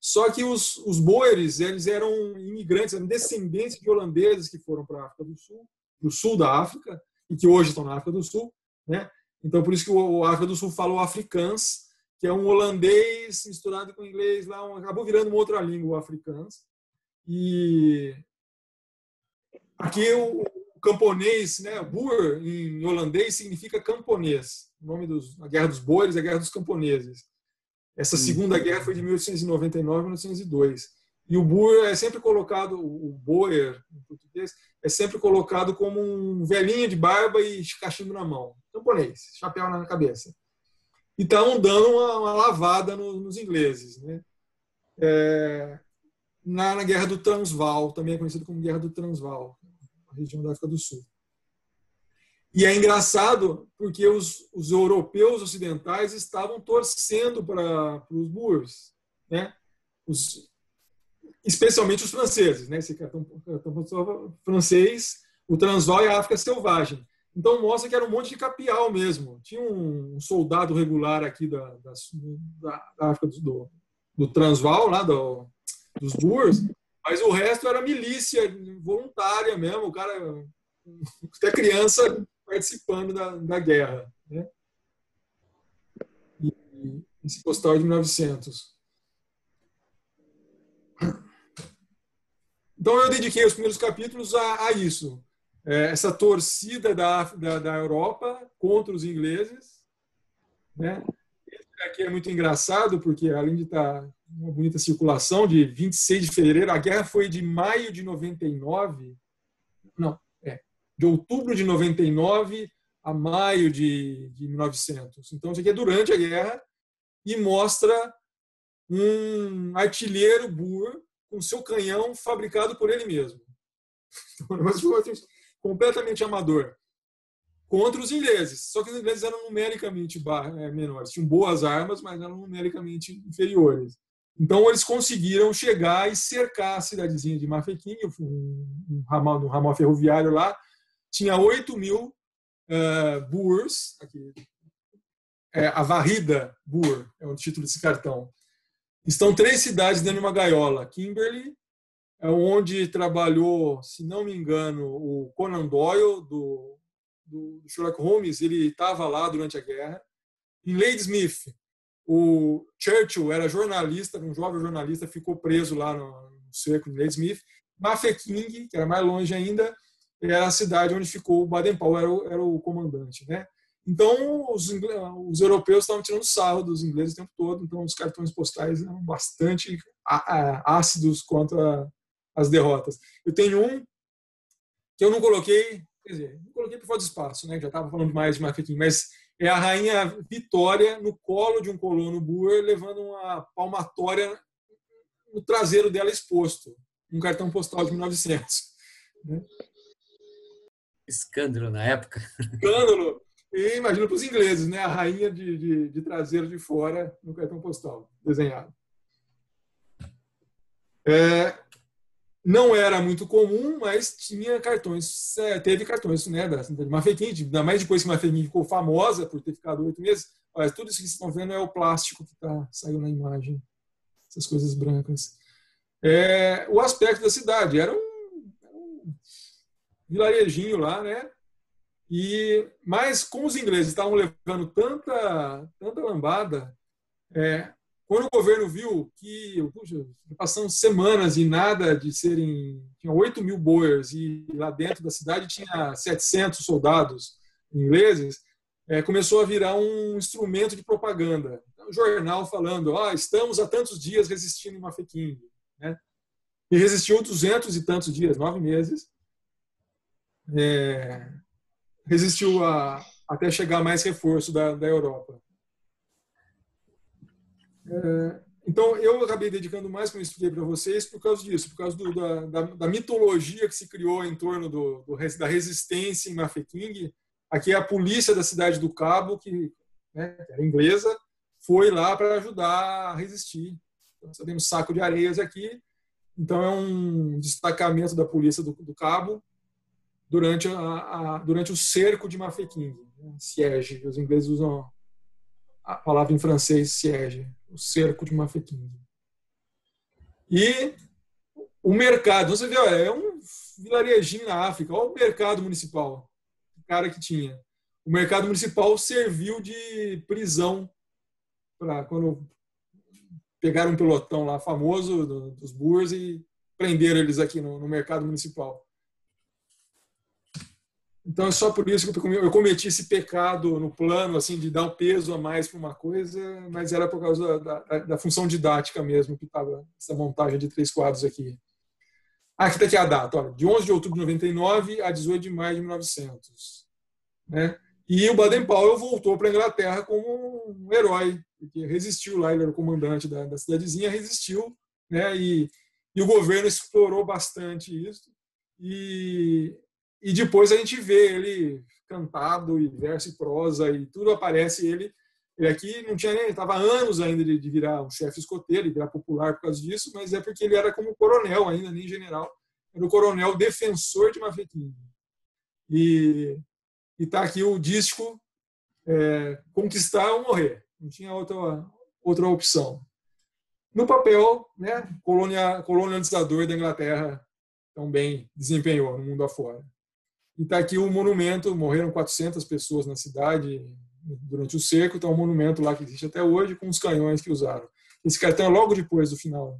Só que os boeres, eles eram imigrantes, eram descendentes de holandeses que foram para a África do Sul, do sul da África, e que hoje estão na África do Sul, né? Então, por isso que o África do Sul fala o afrikaans, que é um holandês misturado com inglês, lá, acabou virando uma outra língua, o afrikaans. E aqui o camponês, né, boer, em holandês, significa camponês. O nome da Guerra dos Boeres é a Guerra dos Camponeses. Essa segunda guerra foi de 1899 a 1902. E o boer é sempre colocado, o boer, em português, é sempre colocado como um velhinho de barba e cachimbo na mão. Camponês, chapéu na cabeça. E estavam dando uma lavada nos ingleses, né? Na Guerra do Transvaal, também é conhecido como Guerra do Transvaal, a região da África do Sul. E é engraçado porque os europeus ocidentais estavam torcendo para os boers, né? Especialmente os franceses, né? Esse cartão francês, o Transvaal e a África Selvagem. Então mostra que era um monte de capial mesmo. Tinha um soldado regular aqui da África do Transvaal, lá dos Boers, mas o resto era milícia voluntária mesmo, o cara, até criança participando da guerra, né? E esse postal é de 1900. Então eu dediquei os primeiros capítulos a isso. Essa torcida da Europa contra os ingleses, né? Esse aqui é muito engraçado, porque além de estar uma bonita circulação de 26 de fevereiro, a guerra foi de maio de 99, de outubro de 99 a maio de 1900. Então isso aqui é durante a guerra e mostra um artilheiro Boer com seu canhão fabricado por ele mesmo. Mas completamente amador. Contra os ingleses. Só que os ingleses eram numericamente menores. Tinham boas armas, mas eram numericamente inferiores. Então, eles conseguiram chegar e cercar a cidadezinha de Mafeking, um ramal ferroviário lá. Tinha 8.000 Boers. Aqui. A varrida Boer é o título desse cartão. Estão 3 cidades dentro de uma gaiola. Kimberley, onde trabalhou, se não me engano, o Conan Doyle, do Sherlock Holmes, ele estava lá durante a guerra. Em Ladysmith, o Churchill era jornalista, um jovem jornalista, ficou preso lá no cerco de Ladysmith. Mafeking, que era mais longe ainda, era a cidade onde ficou o Baden-Powell, era o comandante, né? Então, os europeus estavam tirando sarro dos ingleses o tempo todo, então os cartões postais eram bastante ácidos quanto às derrotas. Eu tenho um que eu não coloquei, quer dizer, não coloquei por falta de espaço, né? Já estava falando demais de Mafeking, mas é a rainha Vitória no colo de um colono Boer, levando uma palmatória no traseiro dela exposto, um cartão postal de 1900. Né? Escândalo na época. Escândalo. E imagina para os ingleses, né? A rainha de traseiro de fora no cartão postal desenhado. Não era muito comum, mas tinha cartões, teve cartões, né, da Mafeking, ainda mais depois que a Mafeking ficou famosa por ter ficado 8 meses. Olha, tudo isso que vocês estão vendo é o plástico que saiu na imagem, essas coisas brancas. O aspecto da cidade era um vilarejinho lá, né? Mas como os ingleses estavam levando tanta lambada, quando o governo viu que, passaram semanas e nada de serem... Tinha 8.000 Boers e lá dentro da cidade tinha 700 soldados ingleses, começou a virar um instrumento de propaganda. Um jornal falando, estamos há tantos dias resistindo em Mafeking. Né? E resistiu 200 e tantos dias, 9 meses. Resistiu até chegar mais reforço da Europa. Então, eu acabei dedicando mais, como eu expliquei para vocês, por causa disso, por causa da mitologia que se criou em torno da resistência em Mafeking. Aqui é a polícia da cidade do Cabo, que né, que era inglesa, foi lá para ajudar a resistir. Então, nós temos Saco de Areias aqui. Então, é um destacamento da polícia do Cabo durante o cerco de Mafeking, né? Siege. Os ingleses usam a palavra em francês, siege, o cerco de Mafeking. E o mercado, você vê, é um vilarejinho na África. Olha o mercado municipal, o cara que tinha. O mercado municipal serviu de prisão para quando pegaram um pelotão lá famoso dos Boers e prenderam eles aqui no mercado municipal. Então é só por isso que eu cometi esse pecado no plano assim de dar um peso a mais para uma coisa, mas era por causa da função didática mesmo que estava essa montagem de 3 quadros aqui. Aqui está aqui a data, olha, de 11 de outubro de 99 a 18 de maio de 1900. Né? E o Baden-Powell voltou para a Inglaterra como um herói, porque resistiu lá, ele era o comandante da cidadezinha, resistiu, né? E o governo explorou bastante isso. E depois a gente vê ele cantado, e verso e prosa, e tudo aparece ele. Ele aqui não tinha nem, estava anos ainda de virar um chefe escoteiro, de virar popular por causa disso, mas é porque ele era como coronel ainda, nem general. Era o coronel defensor de Mafeking. E está aqui o disco Conquistar ou Morrer. Não tinha outra opção. No papel, né, colonializador da Inglaterra também desempenhou no mundo afora. E está aqui o monumento, morreram 400 pessoas na cidade durante o cerco, está um monumento lá que existe até hoje com os canhões que usaram. Esse cartão é logo depois do final,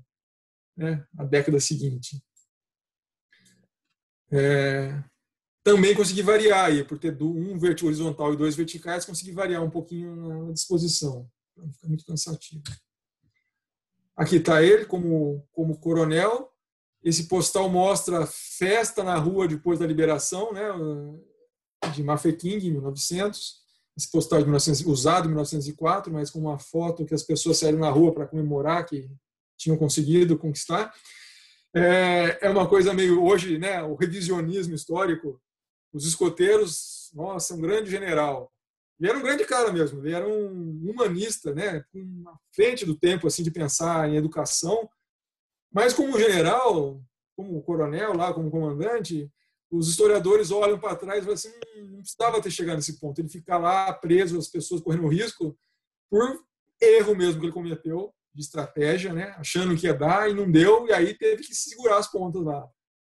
né, a década seguinte. Também consegui variar aí, por ter um horizontal e 2 verticais, consegui variar um pouquinho na disposição, para não ficar muito cansativo. Aqui está ele como coronel. Esse postal mostra a festa na rua depois da liberação, né, de Mafeking, em 1900. Esse postal usado em 1904, mas com uma foto que as pessoas saíram na rua para comemorar que tinham conseguido conquistar. É uma coisa meio hoje, né, o revisionismo histórico. Os escoteiros, nossa, um grande general. Ele era um grande cara mesmo, ele era um humanista, né, à frente do tempo assim de pensar em educação. Mas como general, como coronel lá, como comandante, os historiadores olham para trás e falam assim, não precisava ter chegado nesse ponto. Ele fica lá preso, as pessoas correndo risco por erro mesmo que ele cometeu de estratégia, né, achando que ia dar e não deu, e aí teve que segurar as pontas lá.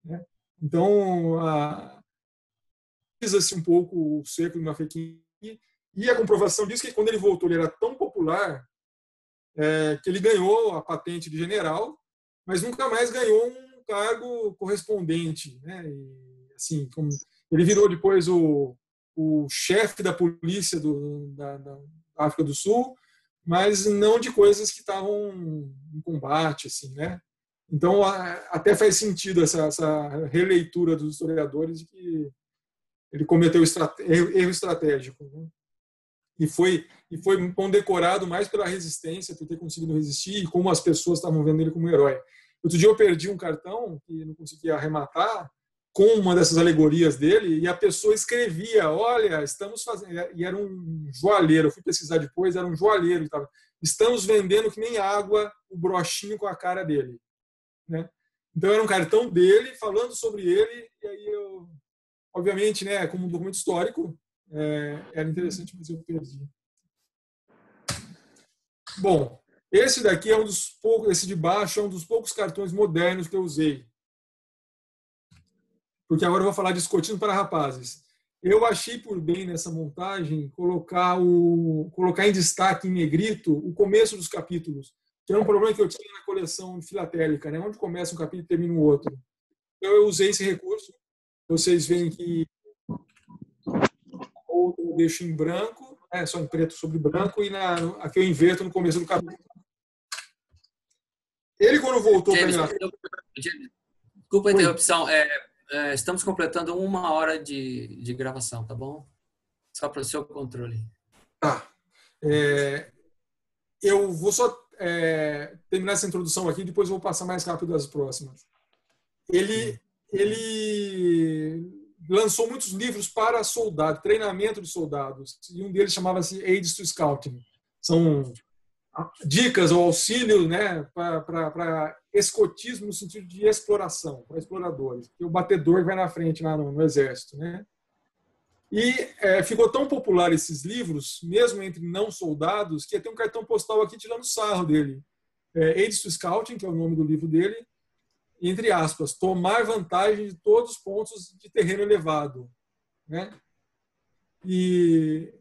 Né? Então, pisa-se um pouco o cerco de Mafeking, e a comprovação disso é que quando ele voltou, ele era tão popular que ele ganhou a patente de general, mas nunca mais ganhou um cargo correspondente. Né? E, assim, ele virou depois o chefe da polícia da África do Sul, mas não de coisas que estavam em combate. Assim, né? Então, até faz sentido essa releitura dos historiadores de que ele cometeu erro estratégico. Né? E foi condecorado mais pela resistência, por ter conseguido resistir, e como as pessoas estavam vendo ele como um herói. Outro dia eu perdi um cartão que não conseguia arrematar com uma dessas alegorias dele, e a pessoa escrevia, olha, estamos fazendo... E era um joalheiro, eu fui pesquisar depois, era um joalheiro. Estamos vendendo que nem água o brochinho com a cara dele. Né? Então era um cartão dele, falando sobre ele, e aí eu... Obviamente, né, como um documento histórico, era interessante, mas eu perdi. Bom, esse daqui é um dos poucos, esse de baixo é um dos poucos cartões modernos que eu usei. Porque agora eu vou falar de escotismo para rapazes. Eu achei por bem nessa montagem colocar em destaque em negrito o começo dos capítulos, que é um problema que eu tinha na coleção filatélica, né, onde começa um capítulo e termina o outro. Então eu usei esse recurso. Vocês veem que outro eu deixo em branco, só em preto sobre branco, e aqui eu inverto no começo do capítulo. Ele, quando voltou para a Desculpa a interrupção. Estamos completando 1 hora de gravação, tá bom? Só para o seu controle. Tá. Eu vou só terminar essa introdução aqui, depois eu vou passar mais rápido das próximas. Ele lançou muitos livros para soldados, treinamento de soldados, e um deles chamava-se Aids to Scouting. São dicas ou auxílio, né, para escotismo no sentido de exploração, para exploradores. E o batedor vai na frente lá no exército, né? E ficou tão popular esses livros, mesmo entre não soldados, que tem um cartão postal aqui tirando sarro dele. Aids to Scouting, que é o nome do livro dele, entre aspas, tomar vantagem de todos os pontos de terreno elevado, né? E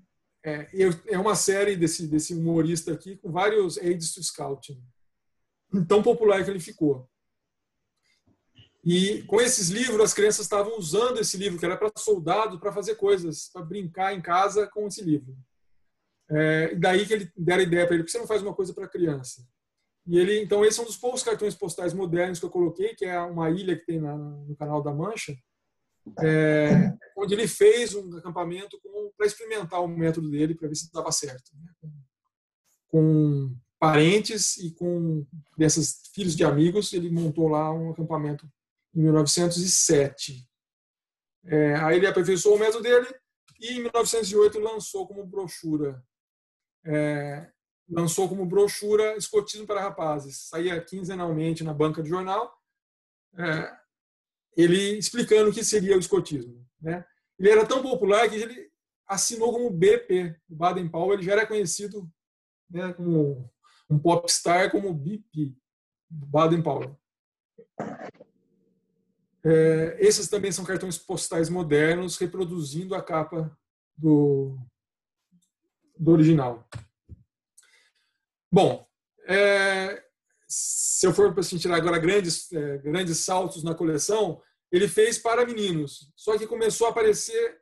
é uma série desse humorista aqui com vários Aids to Scouting. Tão popular que ele ficou. E com esses livros, as crianças estavam usando esse livro, que era para soldado, para fazer coisas, para brincar em casa com esse livro. E daí que ele deram a ideia para ele, por que você não faz uma coisa para criança? E ele, então, esse é um dos poucos cartões postais modernos que eu coloquei, que é uma ilha que tem no Canal da Mancha, onde ele fez um acampamento para experimentar o método dele, para ver se dava certo. Né? Com parentes e com desses filhos de amigos, ele montou lá um acampamento em 1907. Aí ele aperfeiçoou o método dele e em 1908 lançou como brochura Escotismo para Rapazes. Saía quinzenalmente na banca de jornal, ele explicando o que seria o escotismo. Né? Ele era tão popular que ele assinou como BP. O Baden-Powell ele já era conhecido, né, como um popstar, como BP, Baden-Powell. Esses também são cartões postais modernos, reproduzindo a capa do original. Bom, se eu for para tirar agora grandes saltos na coleção, ele fez para meninos. Só que começou a aparecer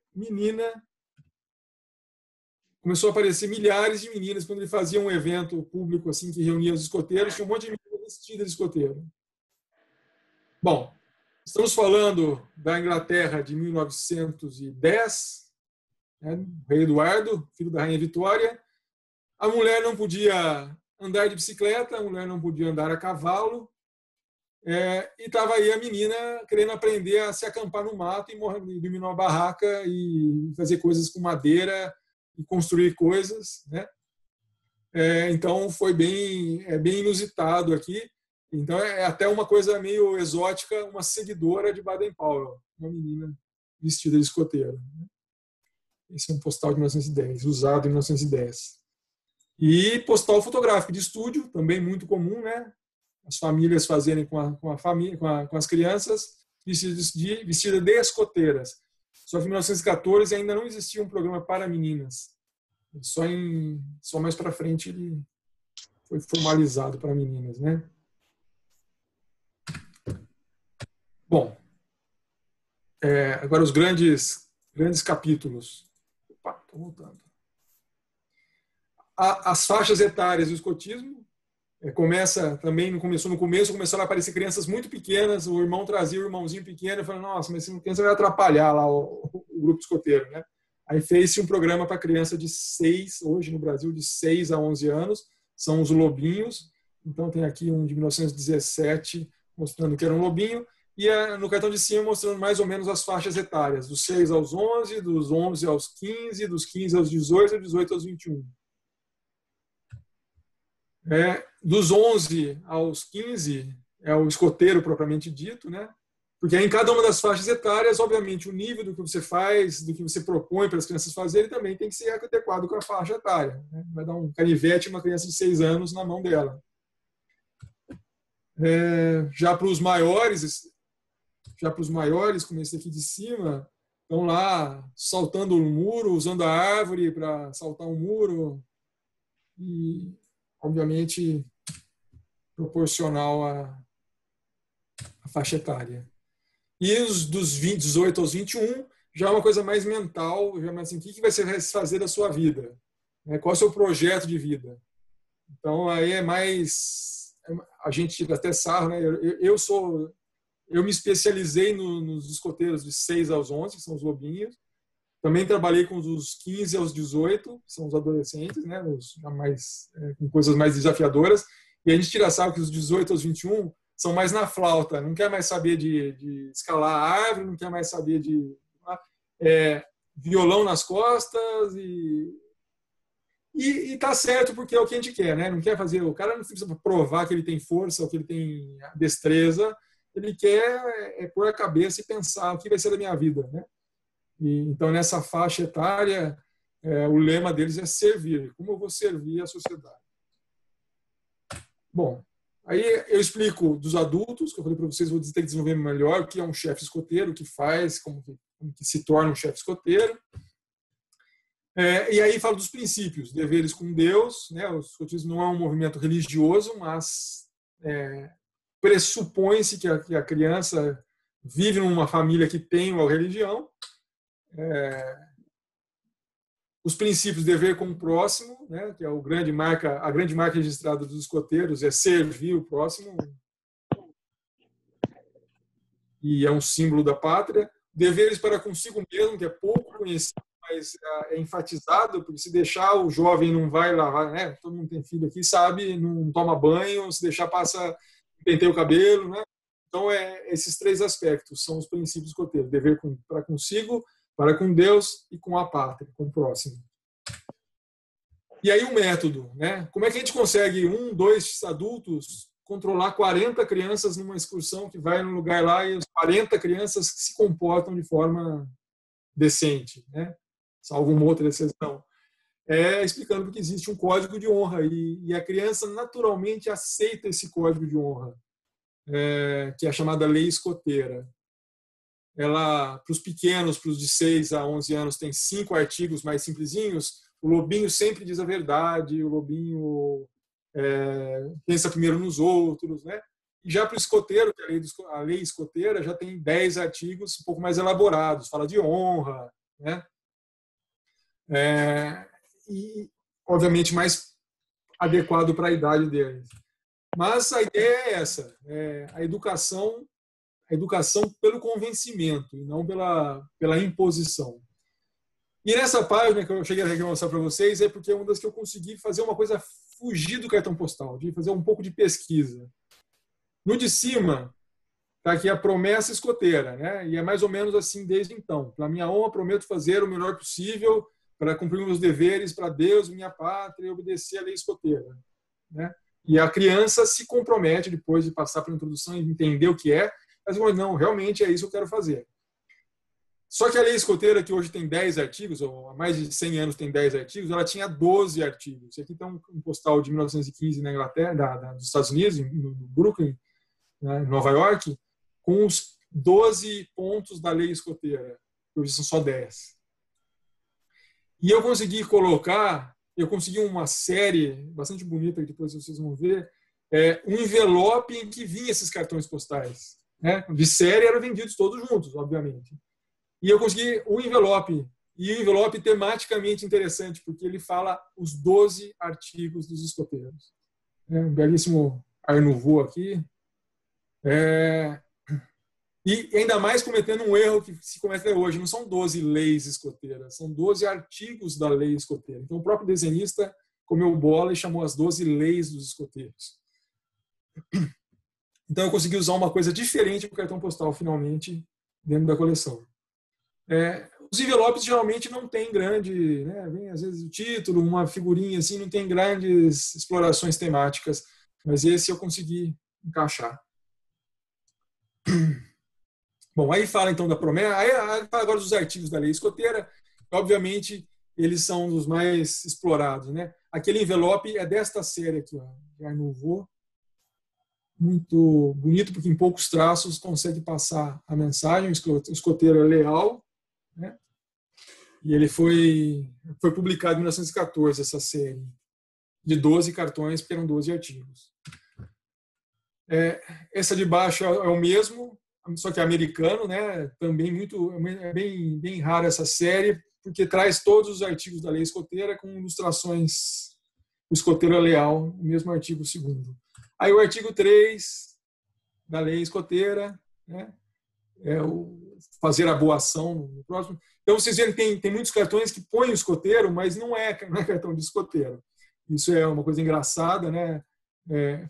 milhares de meninas quando ele fazia um evento público assim que reunia os escoteiros, tinha um monte de meninas vestidas de escoteiro. Bom, estamos falando da Inglaterra de 1910, né, o rei Eduardo, filho da rainha Vitória. A mulher não podia andar de bicicleta, a mulher não podia andar a cavalo, e estava aí a menina querendo aprender a se acampar no mato e dormir numa barraca e fazer coisas com madeira e construir coisas, né? Então foi bem inusitado aqui. Então é até uma coisa meio exótica, uma seguidora de Baden-Powell, uma menina vestida de escoteiro. Esse é um postal de 1910, usado em 1910. E postal fotográfico de estúdio, também muito comum, né? As famílias fazerem com as crianças vestidas de escoteiras. Só que em 1914 ainda não existia um programa para meninas. Só mais para frente ele foi formalizado para meninas, né? Bom, agora os grandes capítulos. Opa, estou voltando. As faixas etárias do escotismo. Começaram a aparecer crianças muito pequenas, o irmão trazia o irmãozinho pequeno e falou, nossa, mas essa criança vai atrapalhar lá o grupo escoteiro, né? Aí fez-se um programa para criança hoje no Brasil, de 6 a 11 anos, são os lobinhos. Então tem aqui um de 1917 mostrando que era um lobinho, e no cartão de cima mostrando mais ou menos as faixas etárias, dos 6 aos 11, dos 11 aos 15, dos 15 aos 18 e dos 18 aos 21. Dos 11 aos 15 é o escoteiro propriamente dito, né? Porque em cada uma das faixas etárias, obviamente, o nível do que você faz, do que você propõe para as crianças fazerem, também tem que ser adequado com a faixa etária. Né? Vai dar um canivete a uma criança de 6 anos na mão dela. Já para os maiores, como esse aqui de cima, estão lá saltando um muro, usando a árvore para saltar um muro. E obviamente proporcional à faixa etária. E os dos 18 aos 21 já é uma coisa mais mental, já é mais assim, o que vai se fazer da sua vida? Qual é o seu projeto de vida? Então aí é mais, a gente tira até sarro, né? Eu me especializei nos escoteiros de 6 aos 11, que são os lobinhos. Também trabalhei com os dos 15 aos 18, que são os adolescentes, né, com coisas mais desafiadoras. E a gente tira sarro que os 18 aos 21 são mais na flauta, não quer mais saber de escalar a árvore, não quer mais saber de... violão nas costas e tá certo, porque é o que a gente quer, né? Não quer fazer, o cara não precisa provar que ele tem força ou que ele tem destreza, ele quer pôr a cabeça e pensar o que vai ser da minha vida, né? Então, nessa faixa etária, o lema deles é servir. Como eu vou servir a sociedade? Bom, aí eu explico dos adultos, que eu falei para vocês, vou ter que desenvolver melhor o que é um chefe escoteiro, o que faz, como que se torna um chefe escoteiro. E aí falo dos princípios, deveres com Deus, né? O escotismo não é um movimento religioso, mas pressupõe-se que a criança vive numa família que tem uma religião. Os princípios, dever com o próximo, né? Que é a grande marca registrada dos escoteiros, é servir o próximo, e é um símbolo da pátria. Deveres para consigo mesmo, que é pouco conhecido, mas é enfatizado, porque se deixar o jovem não vai lavar, né? Todo mundo tem filho aqui, sabe, não toma banho, se deixar passa, penteia o cabelo, né? Então, esses 3 aspectos são os princípios escoteiros: dever para consigo, para com Deus e com a pátria, com o próximo. E aí o método, né? Como é que a gente consegue 2 adultos controlar 40 crianças numa excursão que vai num lugar lá e as 40 crianças se comportam de forma decente, né? Salvo uma outra exceção. Explicando que existe um código de honra e a criança naturalmente aceita esse código de honra, que é a chamada lei escoteira. Ela, para os pequenos, para os de 6 a 11 anos, tem 5 artigos mais simplesinhos. O lobinho sempre diz a verdade, o lobinho pensa primeiro nos outros, né? E já para o escoteiro, que a lei escoteira já tem 10 artigos um pouco mais elaborados, fala de honra, né? E, obviamente, mais adequado para a idade deles. Mas a ideia é essa, a educação pelo convencimento e não pela imposição. E nessa página que eu cheguei a mostrar para vocês é porque é uma das que eu consegui fazer uma coisa, fugir do cartão postal, de fazer um pouco de pesquisa. No de cima está aqui a promessa escoteira, né? E é mais ou menos assim desde então. Para minha honra, prometo fazer o melhor possível para cumprir meus deveres para Deus, minha pátria, e obedecer a lei escoteira, né? E a criança se compromete, depois de passar pela introdução e entender o que é, mas não, realmente é isso que eu quero fazer. Só que a lei escoteira, que hoje tem 10 artigos, ou há mais de 100 anos tem 10 artigos, ela tinha 12 artigos. Aqui está um postal de 1915 na Inglaterra, dos Estados Unidos, no Brooklyn, né, em Nova York, com os 12 pontos da lei escoteira. Hoje são só 10. E eu consegui uma série bastante bonita, que depois vocês vão ver, um envelope em que vinha esses cartões postais, né? De série eram vendidos todos juntos, obviamente. E eu consegui o envelope tematicamente interessante, porque ele fala os 12 artigos dos escoteiros. Um belíssimo Art Nouveau aqui. E ainda mais cometendo um erro que se comete hoje. Não são 12 leis escoteiras, são 12 artigos da lei escoteira. Então o próprio desenhista comeu bola e chamou as 12 leis dos escoteiros. Então eu consegui usar uma coisa diferente para o cartão postal, finalmente, dentro da coleção. Os envelopes geralmente não tem grande, né, vem às vezes o título, uma figurinha assim, não tem grandes explorações temáticas, mas esse eu consegui encaixar. Bom, aí fala então da promessa, aí fala agora dos artigos da lei escoteira, obviamente eles são dos mais explorados, né? Aquele envelope é desta série aqui, ó, de Art Nouveau, muito bonito, porque em poucos traços consegue passar a mensagem. O escoteiro é leal, né? E ele foi publicado em 1914, essa série de 12 cartões, porque eram 12 artigos. Essa de baixo é o mesmo, só que é americano, né? Também bem rara essa série, porque traz todos os artigos da lei escoteira com ilustrações. O escoteiro é leal, o mesmo artigo 2º. Aí o artigo 3 da lei escoteira, né? O fazer a boa ação no próximo. Então vocês veem que tem muitos cartões que põem o escoteiro, mas não é cartão de escoteiro. Isso é uma coisa engraçada, né?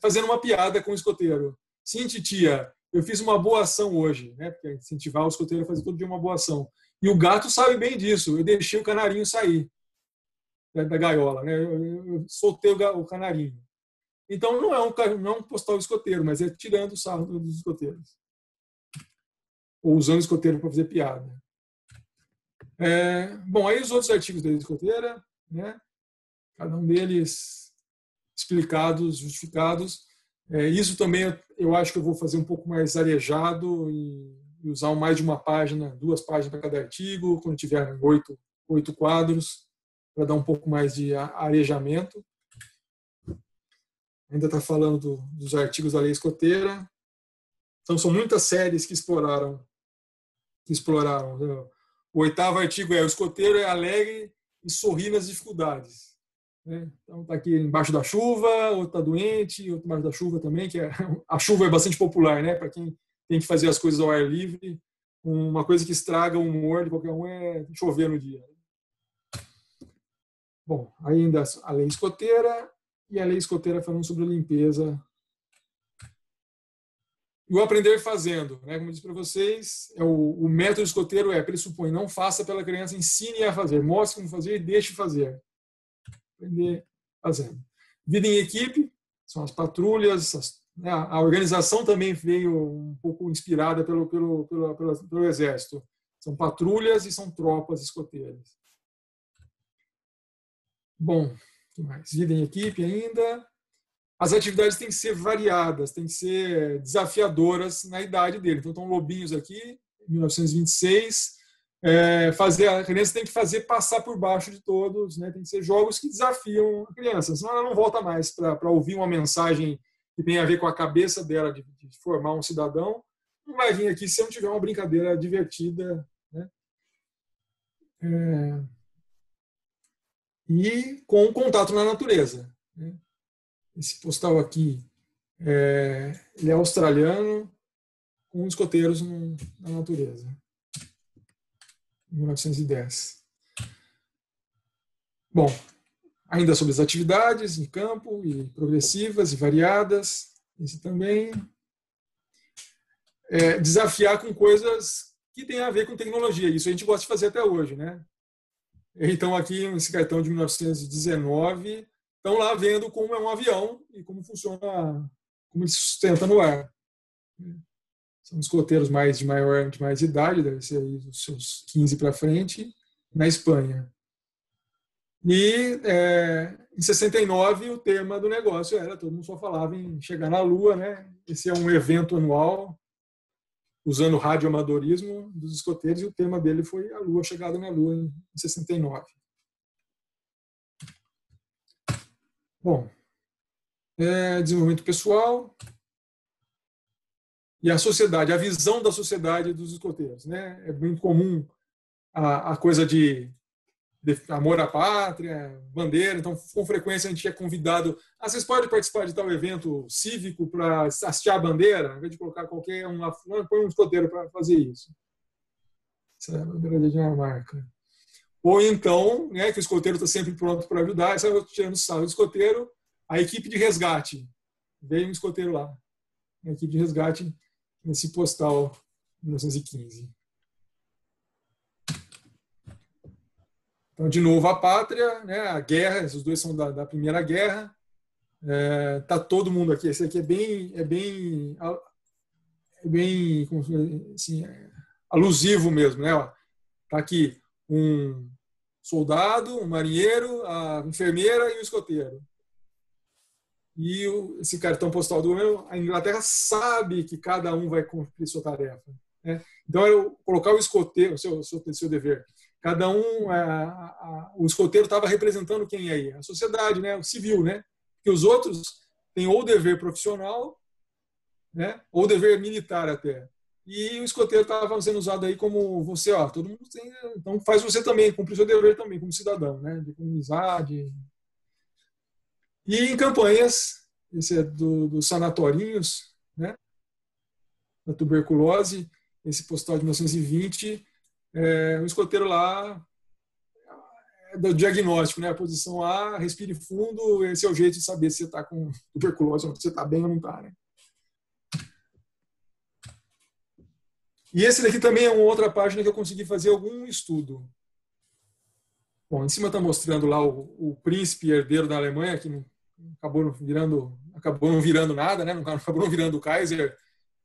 Fazendo uma piada com o escoteiro. Sim, titia, eu fiz uma boa ação hoje, né? Porque incentivar o escoteiro a fazer todo dia uma boa ação. E o gato sabe bem disso. Eu deixei o canarinho sair da gaiola, né? Eu soltei o canarinho. Então não é um postal escoteiro, mas é tirando o sarro dos escoteiros. Ou usando o escoteiro para fazer piada. Bom, aí os outros artigos da escoteira, né? Cada um deles explicados, justificados. Isso também eu acho que eu vou fazer um pouco mais arejado e usar mais de uma página, 2 páginas para cada artigo, quando tiver 8 quadros, para dar um pouco mais de arejamento. Ainda está falando dos artigos da lei escoteira. Então, são muitas séries que exploraram. O 8º artigo o escoteiro é alegre e sorri nas dificuldades. Então, está aqui embaixo da chuva, outro está doente, outro embaixo da chuva também, a chuva é bastante popular, né? Para quem tem que fazer as coisas ao ar livre. Uma coisa que estraga o humor de qualquer um é chover no dia. Bom, ainda a lei escoteira, e a lei escoteira falando sobre a limpeza. E o aprender fazendo, né? Como eu disse para vocês, o método escoteiro pressupõe, não faça pela criança, ensine a fazer, mostre como fazer e deixe fazer. Aprender fazendo. Vida em equipe, são as patrulhas, a organização também veio um pouco inspirada pelo Exército. São patrulhas e são tropas escoteiras. Bom, o que mais? Vida em equipe ainda. As atividades têm que ser variadas, têm que ser desafiadoras na idade dele. Então, estão lobinhos aqui, 1926. A criança tem que fazer passar por baixo de todos, né? Tem que ser jogos que desafiam a criança, senão ela não volta mais para ouvir uma mensagem que tem a ver com a cabeça dela de formar um cidadão. Não vai vir aqui se não tiver uma brincadeira divertida, né? E com contato na natureza, né? Esse postal aqui, ele é australiano, com escoteiros na natureza. 1910. Bom, ainda sobre as atividades em campo, e progressivas e variadas. Esse também. Desafiar com coisas que têm a ver com tecnologia. Isso a gente gosta de fazer até hoje, né? Então, aqui, esse cartão de 1919, estão lá vendo como é um avião e como funciona, como ele se sustenta no ar. São escoteiros de mais idade, deve ser aí dos seus 15 para frente, na Espanha. E, em 69, o tema do negócio todo mundo só falava em chegar na Lua, né? Esse é um evento anual, usando radioamadorismo dos escoteiros, e o tema dele foi a Lua, chegada na Lua em 69. Bom, desenvolvimento pessoal e a sociedade, a visão da sociedade dos escoteiros, né? É muito comum a coisa de amor à pátria, bandeira. Então, com frequência, a gente é convidado. Vocês podem participar de tal evento cívico para hastear a bandeira, ao invés de colocar qualquer um lá, põe um escoteiro para fazer isso. Essa é a bandeira da Dinamarca. Ou então, né, que o escoteiro está sempre pronto para ajudar, sai tirando sarro do escoteiro, a equipe de resgate. Veio um escoteiro lá. A equipe de resgate nesse postal 1915. Então, de novo, a pátria, né, a guerra, esses dois são da Primeira Guerra. Tá todo mundo aqui. Esse aqui é bem assim, alusivo mesmo, né? Tá aqui um soldado, um marinheiro, a enfermeira e o escoteiro. E esse cartão postal do governo, a Inglaterra sabe que cada um vai cumprir sua tarefa, né? Então, eu colocar o escoteiro, seu dever. Cada um, o escoteiro estava representando quem aí? A sociedade, né? O civil, né? Porque os outros têm ou dever profissional, né? Ou dever militar até. E o escoteiro estava sendo usado aí como você, todo mundo tem, então faz você também, cumprir seu dever também como cidadão, né? De economizar, E em campanhas, esse é dos sanatorinhos, né? Da tuberculose, esse postal de 1920, o escoteiro lá do diagnóstico, né? A posição A, respire fundo, esse é o jeito de saber se você está com tuberculose, ou se você está bem ou não está, né? E esse daqui também é uma outra página que eu consegui fazer algum estudo. Bom, em cima está mostrando lá o príncipe herdeiro da Alemanha, que acabou não virando nada, né? Não acabou não virando o Kaiser,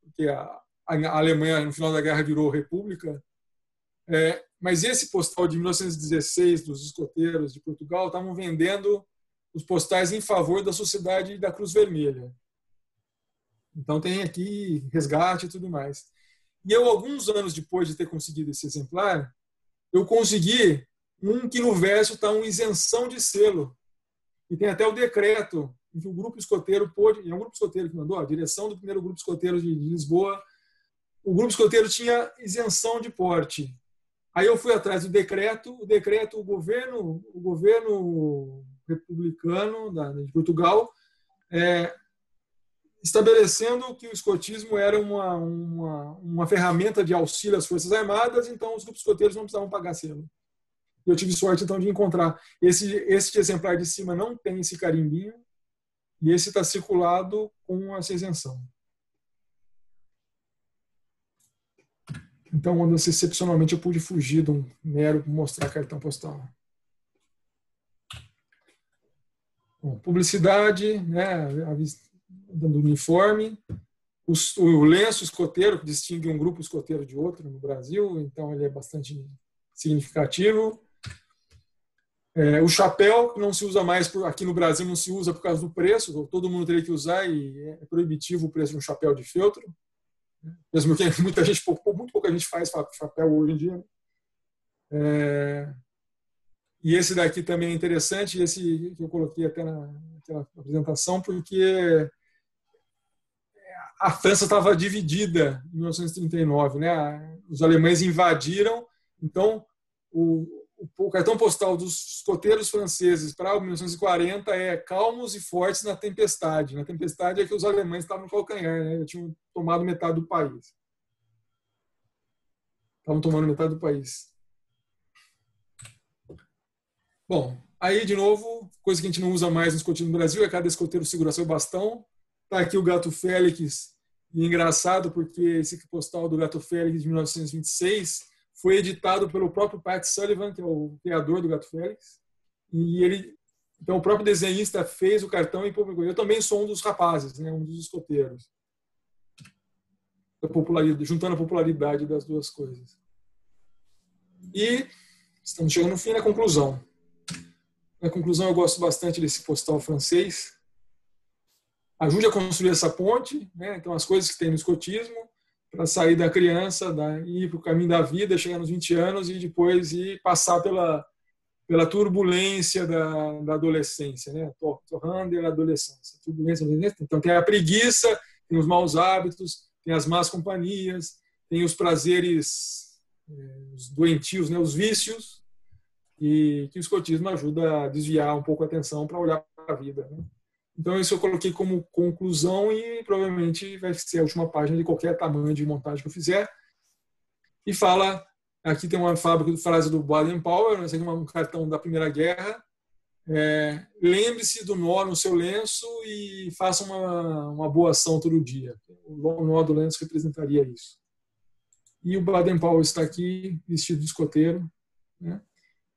porque a Alemanha, no final da guerra, virou república. Mas esse postal de 1916 dos escoteiros de Portugal estavam vendendo os postais em favor da Sociedade da Cruz Vermelha. Então tem aqui resgate e tudo mais. E eu, alguns anos depois de ter conseguido esse exemplar, eu consegui um que no verso está uma isenção de selo. E tem até o decreto em que o grupo escoteiro pôde, é um grupo escoteiro que mandou, a direção do primeiro grupo escoteiro de Lisboa, o grupo escoteiro tinha isenção de porte. Aí eu fui atrás do decreto, o governo republicano de Portugal estabelecendo que o escotismo era uma ferramenta de auxílio às Forças Armadas, então os grupos escoteiros não precisavam pagar selo. Eu tive sorte, então, de encontrar. Esse exemplar de cima não tem esse carimbinho, e esse está circulado com essa isenção. Então, excepcionalmente, eu pude fugir de um mero mostrar cartão postal. Bom, publicidade, né, do uniforme, o lenço escoteiro, que distingue um grupo escoteiro de outro no Brasil, então ele é bastante significativo. O chapéu, que não se usa mais, aqui no Brasil não se usa por causa do preço, todo mundo teria que usar e é proibitivo o preço de um chapéu de feltro. Mesmo que muito pouca gente faz chapéu hoje em dia. E esse daqui também é interessante, esse que eu coloquei até naquela apresentação, porque a França estava dividida em 1939, né? Os alemães invadiram, então o cartão postal dos escoteiros franceses para 1940 é calmos e fortes na tempestade. Na tempestade é que os alemães estavam no calcanhar, né? Eles tinham tomado metade do país. Estavam tomando metade do país. Bom, aí de novo, coisa que a gente não usa mais no escotismo no Brasil, é cada escoteiro segura seu bastão. Está aqui o Gato Félix, e é engraçado porque esse postal do Gato Félix de 1926 foi editado pelo próprio Pat Sullivan, que é o criador do Gato Félix. E então o próprio desenhista fez o cartão e publicou. Eu também sou um dos rapazes, né, um dos escoteiros. Juntando a popularidade das duas coisas. E estamos chegando no fim, na conclusão. Na conclusão, eu gosto bastante desse postal francês. Ajude a construir essa ponte, né? Então as coisas que tem no escotismo, para sair da criança, ir para o caminho da vida, chegar nos 20 anos e depois passar pela turbulência da adolescência, né? Torrando a adolescência. Turbulência, então tem a preguiça, tem os maus hábitos, tem as más companhias, tem os prazeres os doentios, né? Os vícios, e que o escotismo ajuda a desviar um pouco a atenção para olhar para a vida, né? Então, isso eu coloquei como conclusão e provavelmente vai ser a última página de qualquer tamanho de montagem que eu fizer. E fala, aqui tem uma frase do Baden-Powell, esse aqui é um cartão da Primeira Guerra. Lembre-se do nó no seu lenço e faça uma boa ação todo dia. O nó do lenço representaria isso. E o Baden-Powell está aqui, vestido de escoteiro, né?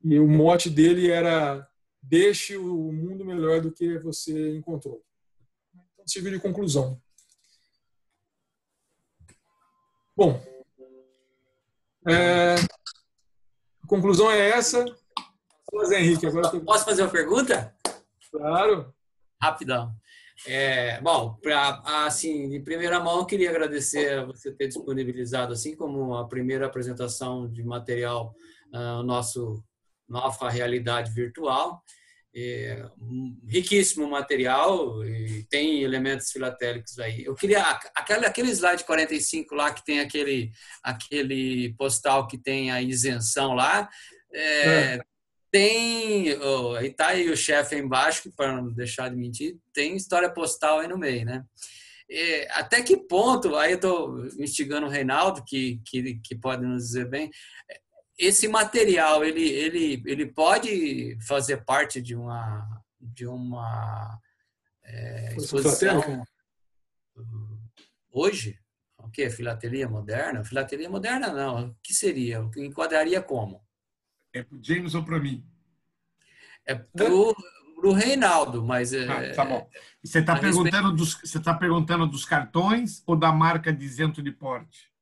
E o mote dele era: deixe o mundo melhor do que você encontrou. Então, serviu de conclusão. Bom, a conclusão é essa. Zé Henrique, agora Posso fazer uma pergunta? Claro. Rapidão. Bom, assim, de primeira mão, eu queria agradecer a você ter disponibilizado, assim como a primeira apresentação de material, nova realidade virtual. Riquíssimo material, e tem elementos filatélicos aí. Eu queria aquele slide 45 lá, que tem aquele postal que tem a isenção lá, tem, e tá aí o chefe embaixo, para não deixar de mentir, tem história postal aí no meio, né? Até que ponto, aí eu estou instigando o Reinaldo, que pode nos dizer bem, esse material, ele pode fazer parte de uma exposição hoje? quê? Filatelia moderna? Filatelia moderna não. O que seria? Enquadraria como? É para o James ou para mim? É pro Reinaldo, mas... Tá bom. Você está perguntando dos cartões ou da marca de isento de porte?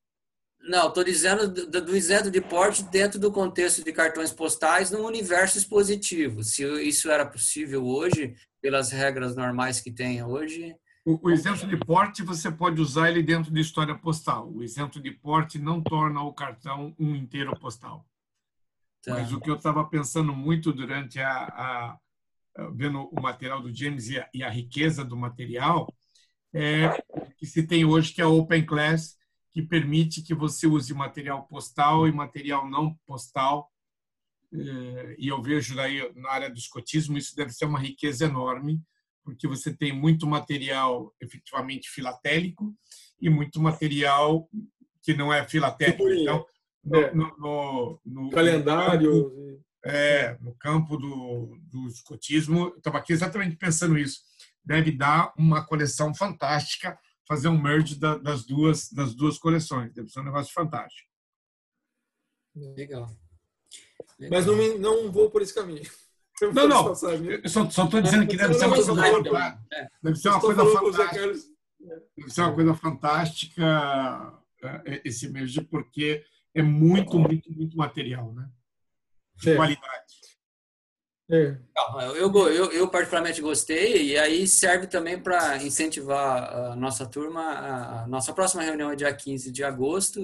Não, estou dizendo do isento de porte dentro do contexto de cartões postais no universo expositivo. Se isso era possível hoje, pelas regras normais que tem hoje... O isento de porte, você pode usar ele dentro de história postal. O isento de porte não torna o cartão um inteiro postal. Tá. Mas o que eu estava pensando muito durante vendo o material do James e a riqueza do material é que se tem hoje, que é a Open Class, que permite que você use material postal e material não postal. E eu vejo daí na área do escotismo isso deve ser uma riqueza enorme, porque você tem muito material efetivamente filatélico e muito material que não é filatélico. Então, no calendário. No campo do escotismo, eu estava aqui exatamente pensando isso. Deve dar uma coleção fantástica, fazer um merge das duas coleções. Deve ser um negócio fantástico. Legal. Mas não vou por esse caminho. Não. Eu só estou dizendo que deve ser uma coisa fantástica. Deve ser uma coisa fantástica. Deve ser uma coisa fantástica esse merge, porque é muito material, né? De qualidade. Eu particularmente gostei, e aí serve também para incentivar a nossa turma. A nossa próxima reunião é dia 15 de agosto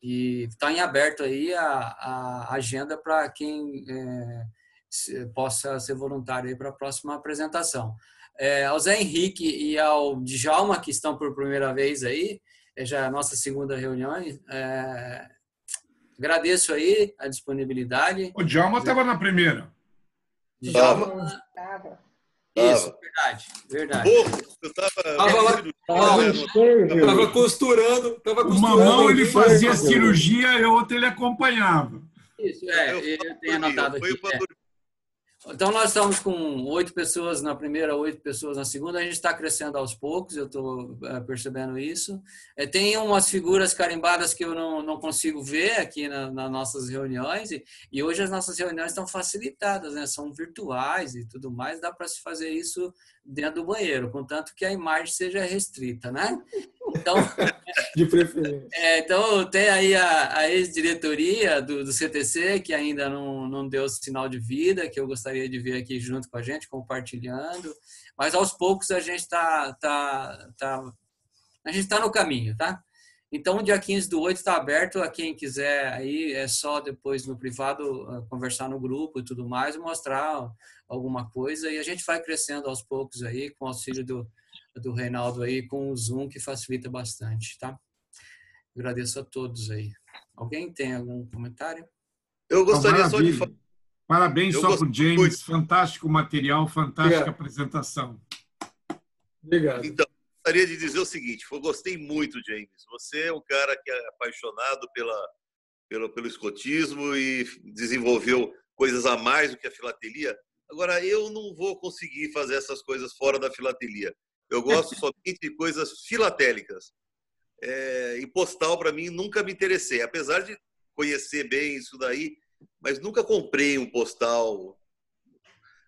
e está em aberto aí a agenda para quem possa ser voluntário para a próxima apresentação. Ao Zé Henrique e ao Djalma, que estão por primeira vez aí, já é a nossa segunda reunião, agradeço aí a disponibilidade. O Djalma estava na primeira. Djalma. Isso, verdade. Eu estava costurando. O mamão ele fazia cirurgia e o outro ele acompanhava. Isso, eu tenho anotado aqui. Então, nós estamos com 8 pessoas na primeira, 8 pessoas na segunda. A gente está crescendo aos poucos, eu estou percebendo isso. Tem umas figuras carimbadas que eu não consigo ver aqui nas nossas reuniões. E hoje as nossas reuniões estão facilitadas, né? São virtuais e tudo mais. Dá para se fazer isso dentro do banheiro, contanto que a imagem seja restrita, né? Então, de preferência. Então tem aí a ex-diretoria do CTC, que ainda não deu sinal de vida, que eu gostaria de ver aqui junto com a gente, compartilhando. Mas aos poucos a gente está no caminho, tá? Então, o dia 15/8 está aberto a quem quiser aí, é só depois no privado conversar no grupo e tudo mais, mostrar alguma coisa, e a gente vai crescendo aos poucos aí, com o auxílio do Reinaldo aí, com o Zoom, que facilita bastante, tá? Agradeço a todos aí. Alguém tem algum comentário? Eu gostaria só de falar. Parabéns só para o James, fantástico material, fantástica apresentação. Obrigado. Então, gostaria de dizer o seguinte, eu gostei muito, James. Você é um cara que é apaixonado pelo escotismo e desenvolveu coisas a mais do que a filatelia. Agora, eu não vou conseguir fazer essas coisas fora da filatelia. Eu gosto somente de coisas filatélicas. E postal, para mim, nunca me interessei. Apesar de conhecer bem isso daí, mas nunca comprei um postal.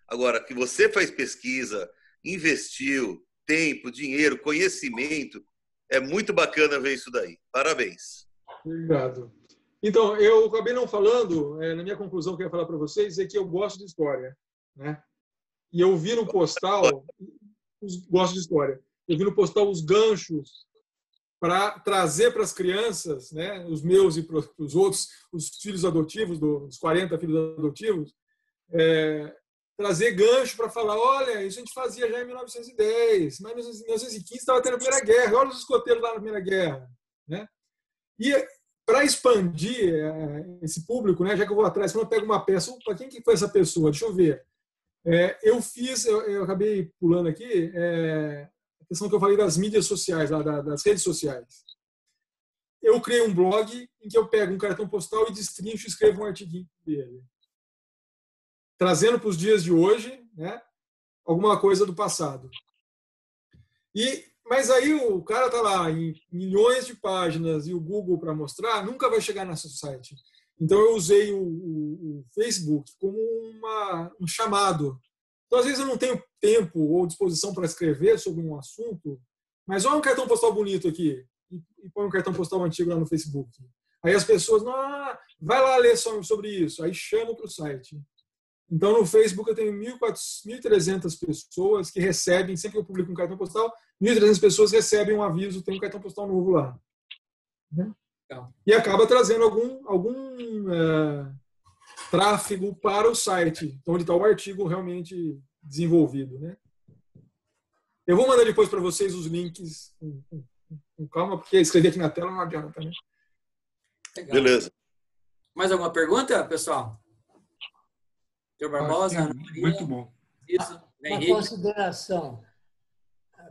Agora, que você faz pesquisa, investiu tempo, dinheiro, conhecimento, é muito bacana ver isso daí. Parabéns. Obrigado. Então, eu acabei não falando, na minha conclusão que eu ia falar para vocês, é que eu gosto de história, né? E eu vi no postal, gosto de história, eu vi no postal os ganchos para trazer para as crianças, né, os meus e para os outros, os filhos adotivos, dos 40 filhos adotivos, trazer gancho para falar, olha, isso a gente fazia já em 1910, mas em 1915 estava tendo a Primeira Guerra, olha os escoteiros lá na Primeira Guerra, né? E para expandir esse público, né, já que eu vou atrás, quando eu pego uma peça, para quem que foi essa pessoa? Deixa eu ver. Eu acabei pulando aqui, a questão que eu falei das mídias sociais, das redes sociais. Eu criei um blog em que eu pego um cartão postal e destrincho e escrevo um artigo dele, trazendo para os dias de hoje, né, alguma coisa do passado. E Mas aí o cara tá lá em milhões de páginas e o Google para mostrar, nunca vai chegar no nosso site. Então eu usei o Facebook como um chamado. Então, às vezes eu não tenho tempo ou disposição para escrever sobre um assunto, mas olha um cartão postal bonito aqui e põe um cartão postal antigo lá no Facebook. Aí as pessoas, vai lá ler sobre isso. Aí chamam para o site. Então, no Facebook, eu tenho 1.300 pessoas que recebem, sempre que eu publico um cartão postal, 1.300 pessoas recebem um aviso, tem um cartão postal novo lá. Né? E acaba trazendo algum tráfego para o site, onde está o artigo realmente desenvolvido. Né? Eu vou mandar depois para vocês os links com calma, porque escrever aqui na tela não adianta. Né? Legal. Beleza. Mais alguma pergunta, pessoal? Dr. Barbosa? Muito bom. Isso. Uma consideração.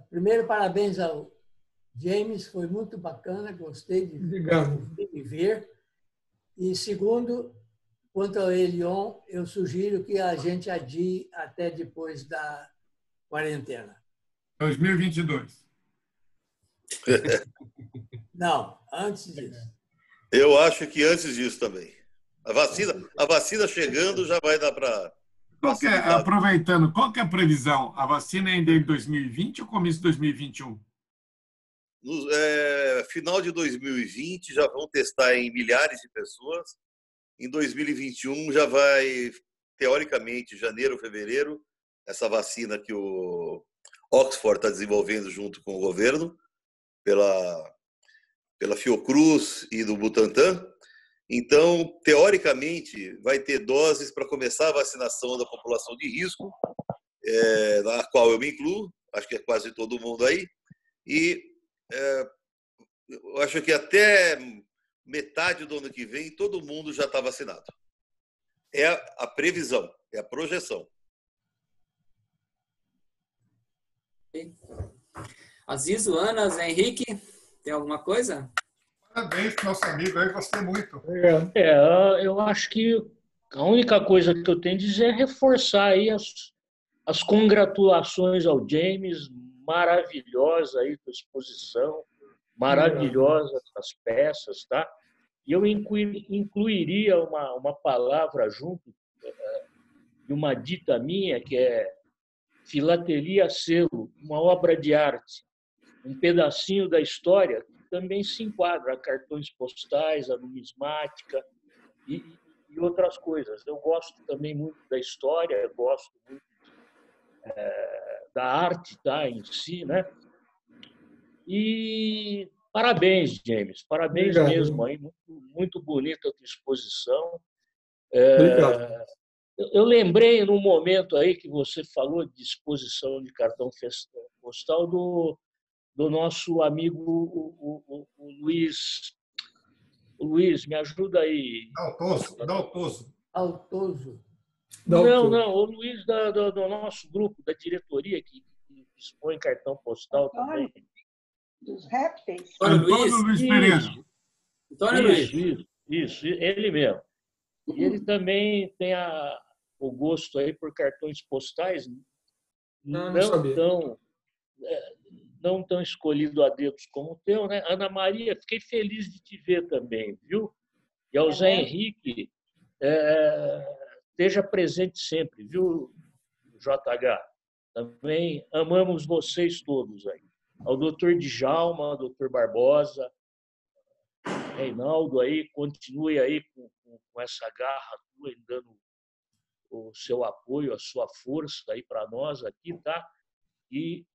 Primeiro, parabéns ao James, foi muito bacana, gostei de ver. E segundo, quanto ao Elion, eu sugiro que a gente adie até depois da quarentena. 2022. Não, antes disso. Eu acho que antes disso também. A vacina chegando já vai dar para... Aproveitando, qual que é a previsão? A vacina é ainda em 2020 ou começo de 2021? No final de 2020 já vão testar em milhares de pessoas. Em 2021 já vai, teoricamente, janeiro, fevereiro, essa vacina que o Oxford está desenvolvendo junto com o governo, pela Fiocruz e do Butantan. Então, teoricamente, vai ter doses para começar a vacinação da população de risco, na qual eu me incluo, acho que é quase todo mundo aí, e eu acho que até metade do ano que vem todo mundo já está vacinado. É a previsão, é a projeção. Aziz, Ana, Zé Henrique, tem alguma coisa? Parabéns para o nosso amigo aí, gostei muito. Eu acho que a única coisa que eu tenho a dizer é reforçar aí as congratulações ao James, maravilhosa aí a exposição, maravilhosa as peças, tá? E eu incluiria uma palavra junto de uma dita minha, que é filatelia selo, uma obra de arte, um pedacinho da história que também se enquadra a cartões postais, a numismática e outras coisas. Eu gosto também muito da história, gosto muito da arte, tá, em si, né? E parabéns, James, parabéns. Obrigado. Mesmo aí, muito, muito bonita a tua exposição. Obrigado. Eu lembrei num momento aí que você falou de exposição de cartão postal do nosso amigo o Luiz. O Luiz, me ajuda aí. Altoso. Não, o Luiz do nosso grupo, da diretoria, que expõe cartão postal também. Dos répteis. Antônio Luiz Pereira. Antônio Luiz. Isso, ele mesmo. E ele também tem o gosto aí por cartões postais não tão escolhido a dedos como o teu, né? Ana Maria, fiquei feliz de te ver também, viu? E ao Zé Henrique, esteja presente sempre, viu, JH? Também amamos vocês todos aí. Ao doutor Djalma, ao doutor Barbosa, Reinaldo aí, continue aí com essa garra tua, dando o seu apoio, a sua força aí para nós aqui, tá? E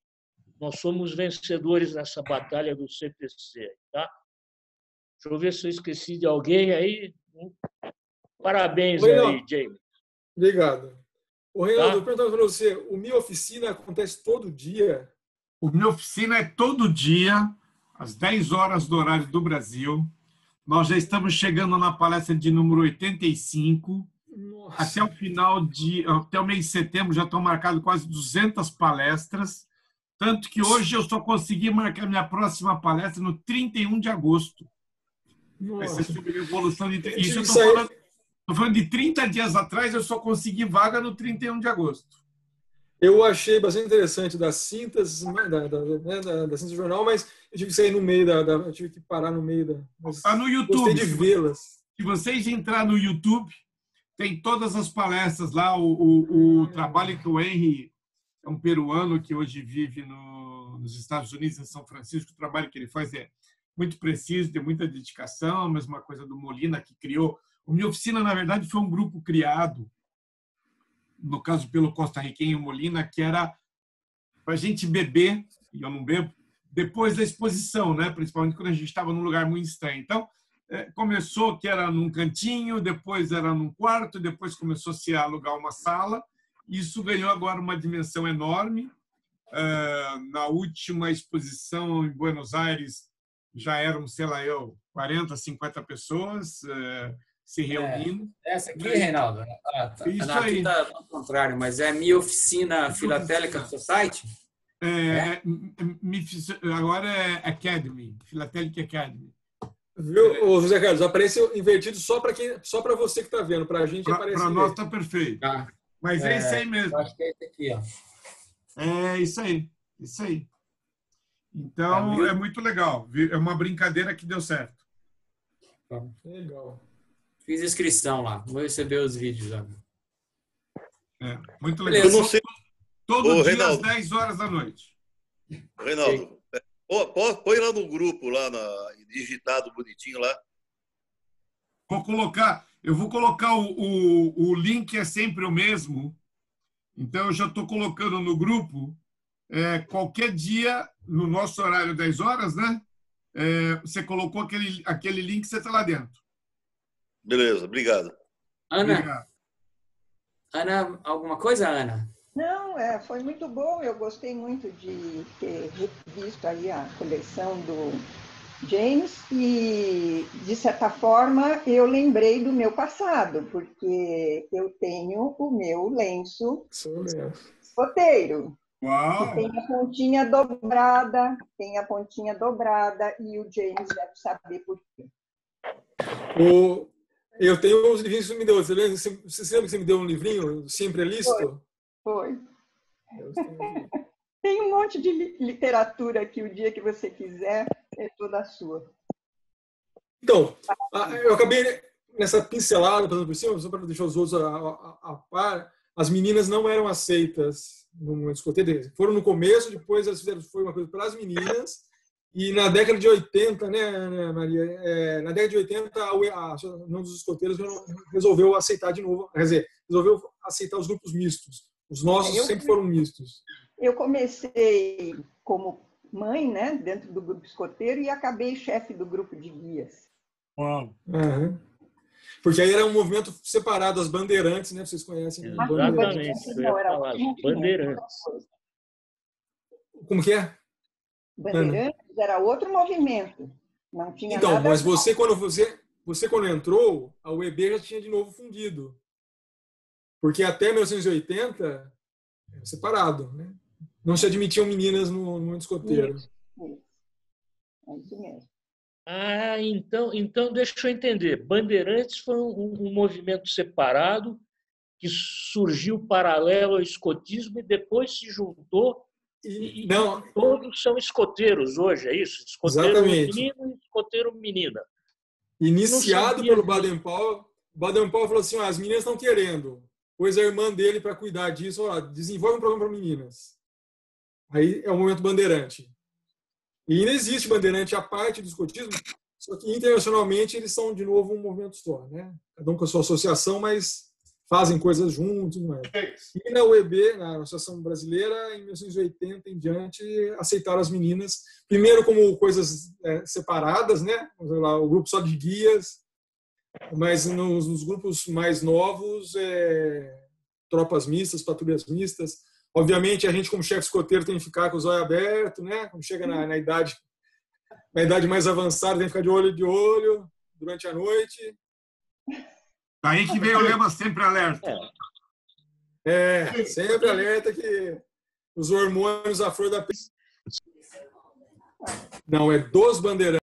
nós somos vencedores nessa batalha do CPC, tá? Deixa eu ver se eu esqueci de alguém aí. Parabéns aí, James. Obrigado. Ô, Reinaldo, eu pergunto para você, o Minha Oficina acontece todo dia? O Minha Oficina é todo dia, às 10 horas do horário do Brasil. Nós já estamos chegando na palestra de número 85. Nossa. Até o mês de setembro já estão marcadas quase 200 palestras. Tanto que hoje eu só consegui marcar minha próxima palestra no 31 de agosto. Vai ser sobre evolução de... Isso eu estou falando de 30 dias atrás, eu só consegui vaga no 31 de agosto. Eu achei bastante interessante das cintas, né, da cinta do jornal, mas eu tive que sair no meio eu tive que parar no meio da. Tá no YouTube. Gostei de vê-las. Se vocês entrar no YouTube, tem todas as palestras lá. O trabalho que o Henry, é um peruano que hoje vive nos Estados Unidos, em São Francisco, o trabalho que ele faz é muito preciso, tem muita dedicação, a mesma coisa do Molina, que criou. O Minha Oficina, na verdade, foi um grupo criado, no caso pelo costarriquenho Molina, que era para a gente beber, e eu não bebo, depois da exposição, né? Principalmente quando a gente estava num lugar muito estranho. Então, começou que era num cantinho, depois era num quarto, depois começou-se a alugar uma sala. Isso ganhou agora uma dimensão enorme. Na última exposição em Buenos Aires, já eram, sei lá, 40, 50 pessoas se reunindo. Essa aqui, Reinaldo? Tá. Isso aí. Aqui está ao contrário, mas é Minha Oficina Philatelic Society? Agora é Academy, Philatelic Academy. Viu, José Carlos? Apareceu invertido só para você que está vendo. Para a gente aparece. Para nós está perfeito. Mas é isso aí mesmo. Acho que é esse aqui, ó. É isso aí. Isso aí. Então, é muito legal. É uma brincadeira que deu certo. Legal. Fiz inscrição lá. Vou receber os vídeos. Muito legal. Eu não sei. Todo dia às 10 horas da noite. Reinaldo, põe lá no grupo, lá digitado bonitinho lá. Eu vou colocar o link, é sempre o mesmo. Então, eu já estou colocando no grupo. Qualquer dia, no nosso horário 10 horas, né? Você colocou aquele link, você está lá dentro. Beleza, obrigado. Ana, Obrigado. Ana, alguma coisa, Ana? Não, foi muito bom. Eu gostei muito de ter visto aí a coleção do James e, de certa forma, eu lembrei do meu passado, porque eu tenho o meu lenço escoteiro. Uau! Tem a pontinha dobrada, e o James deve saber por quê. Eu tenho os livrinhos que você me deu. Você lembra que você me deu um livrinho? Sempre é listo? Foi. Tem um monte de literatura aqui, o dia que você quiser, é toda sua. Então, eu acabei nessa pincelada, passando por cima, só para deixar os outros a par. As meninas não eram aceitas no escoteiro. Foram no começo, depois elas foi uma coisa para as meninas. E na década de 80, né, Maria? Na década de 80, a União dos Escoteiros resolveu aceitar de novo, quer dizer, resolveu aceitar os grupos mistos. Os nossos sempre foram mistos. Eu comecei como mãe, né, dentro do grupo escoteiro, e acabei chefe do grupo de guias. Uau! Uhum. Porque aí era um movimento separado, as bandeirantes, né? Vocês conhecem. Exatamente, eu ia falar, bandeirantes. Como que é? Bandeirantes era outro movimento. Não tinha então, nada mas você quando entrou, a UEB já tinha de novo fundido. Porque até 1980 era separado, né? Não se admitiam meninas no escoteiro. Isso. É isso mesmo. Então deixa eu entender. Bandeirantes foi um movimento separado que surgiu paralelo ao escotismo e depois se juntou. E todos são escoteiros hoje, é isso? Escoteiro Exatamente. menino e escoteiro menina. Iniciado pelo Baden-Powell, o Baden-Powell falou assim: as meninas estão querendo. Pôs a irmã dele para cuidar disso, desenvolve um programa para meninas. Aí é o movimento bandeirante. E ainda existe bandeirante à parte do escotismo, só que internacionalmente eles são de novo um movimento só, né? Cada um com a sua associação, mas fazem coisas juntos. Não é? E na UEB, na Associação Brasileira, em 1980 em diante, aceitaram as meninas, primeiro como coisas separadas, né? O grupo só de guias, mas nos grupos mais novos, tropas mistas, patrulhas mistas. Obviamente, a gente, como chefe escoteiro, tem que ficar com os olhos abertos, né? Quando chega na idade mais avançada, tem que ficar de olho durante a noite. Daí que vem o lema sempre alerta. Sempre alerta que os hormônios à flor da pele. Não, é dos bandeirantes.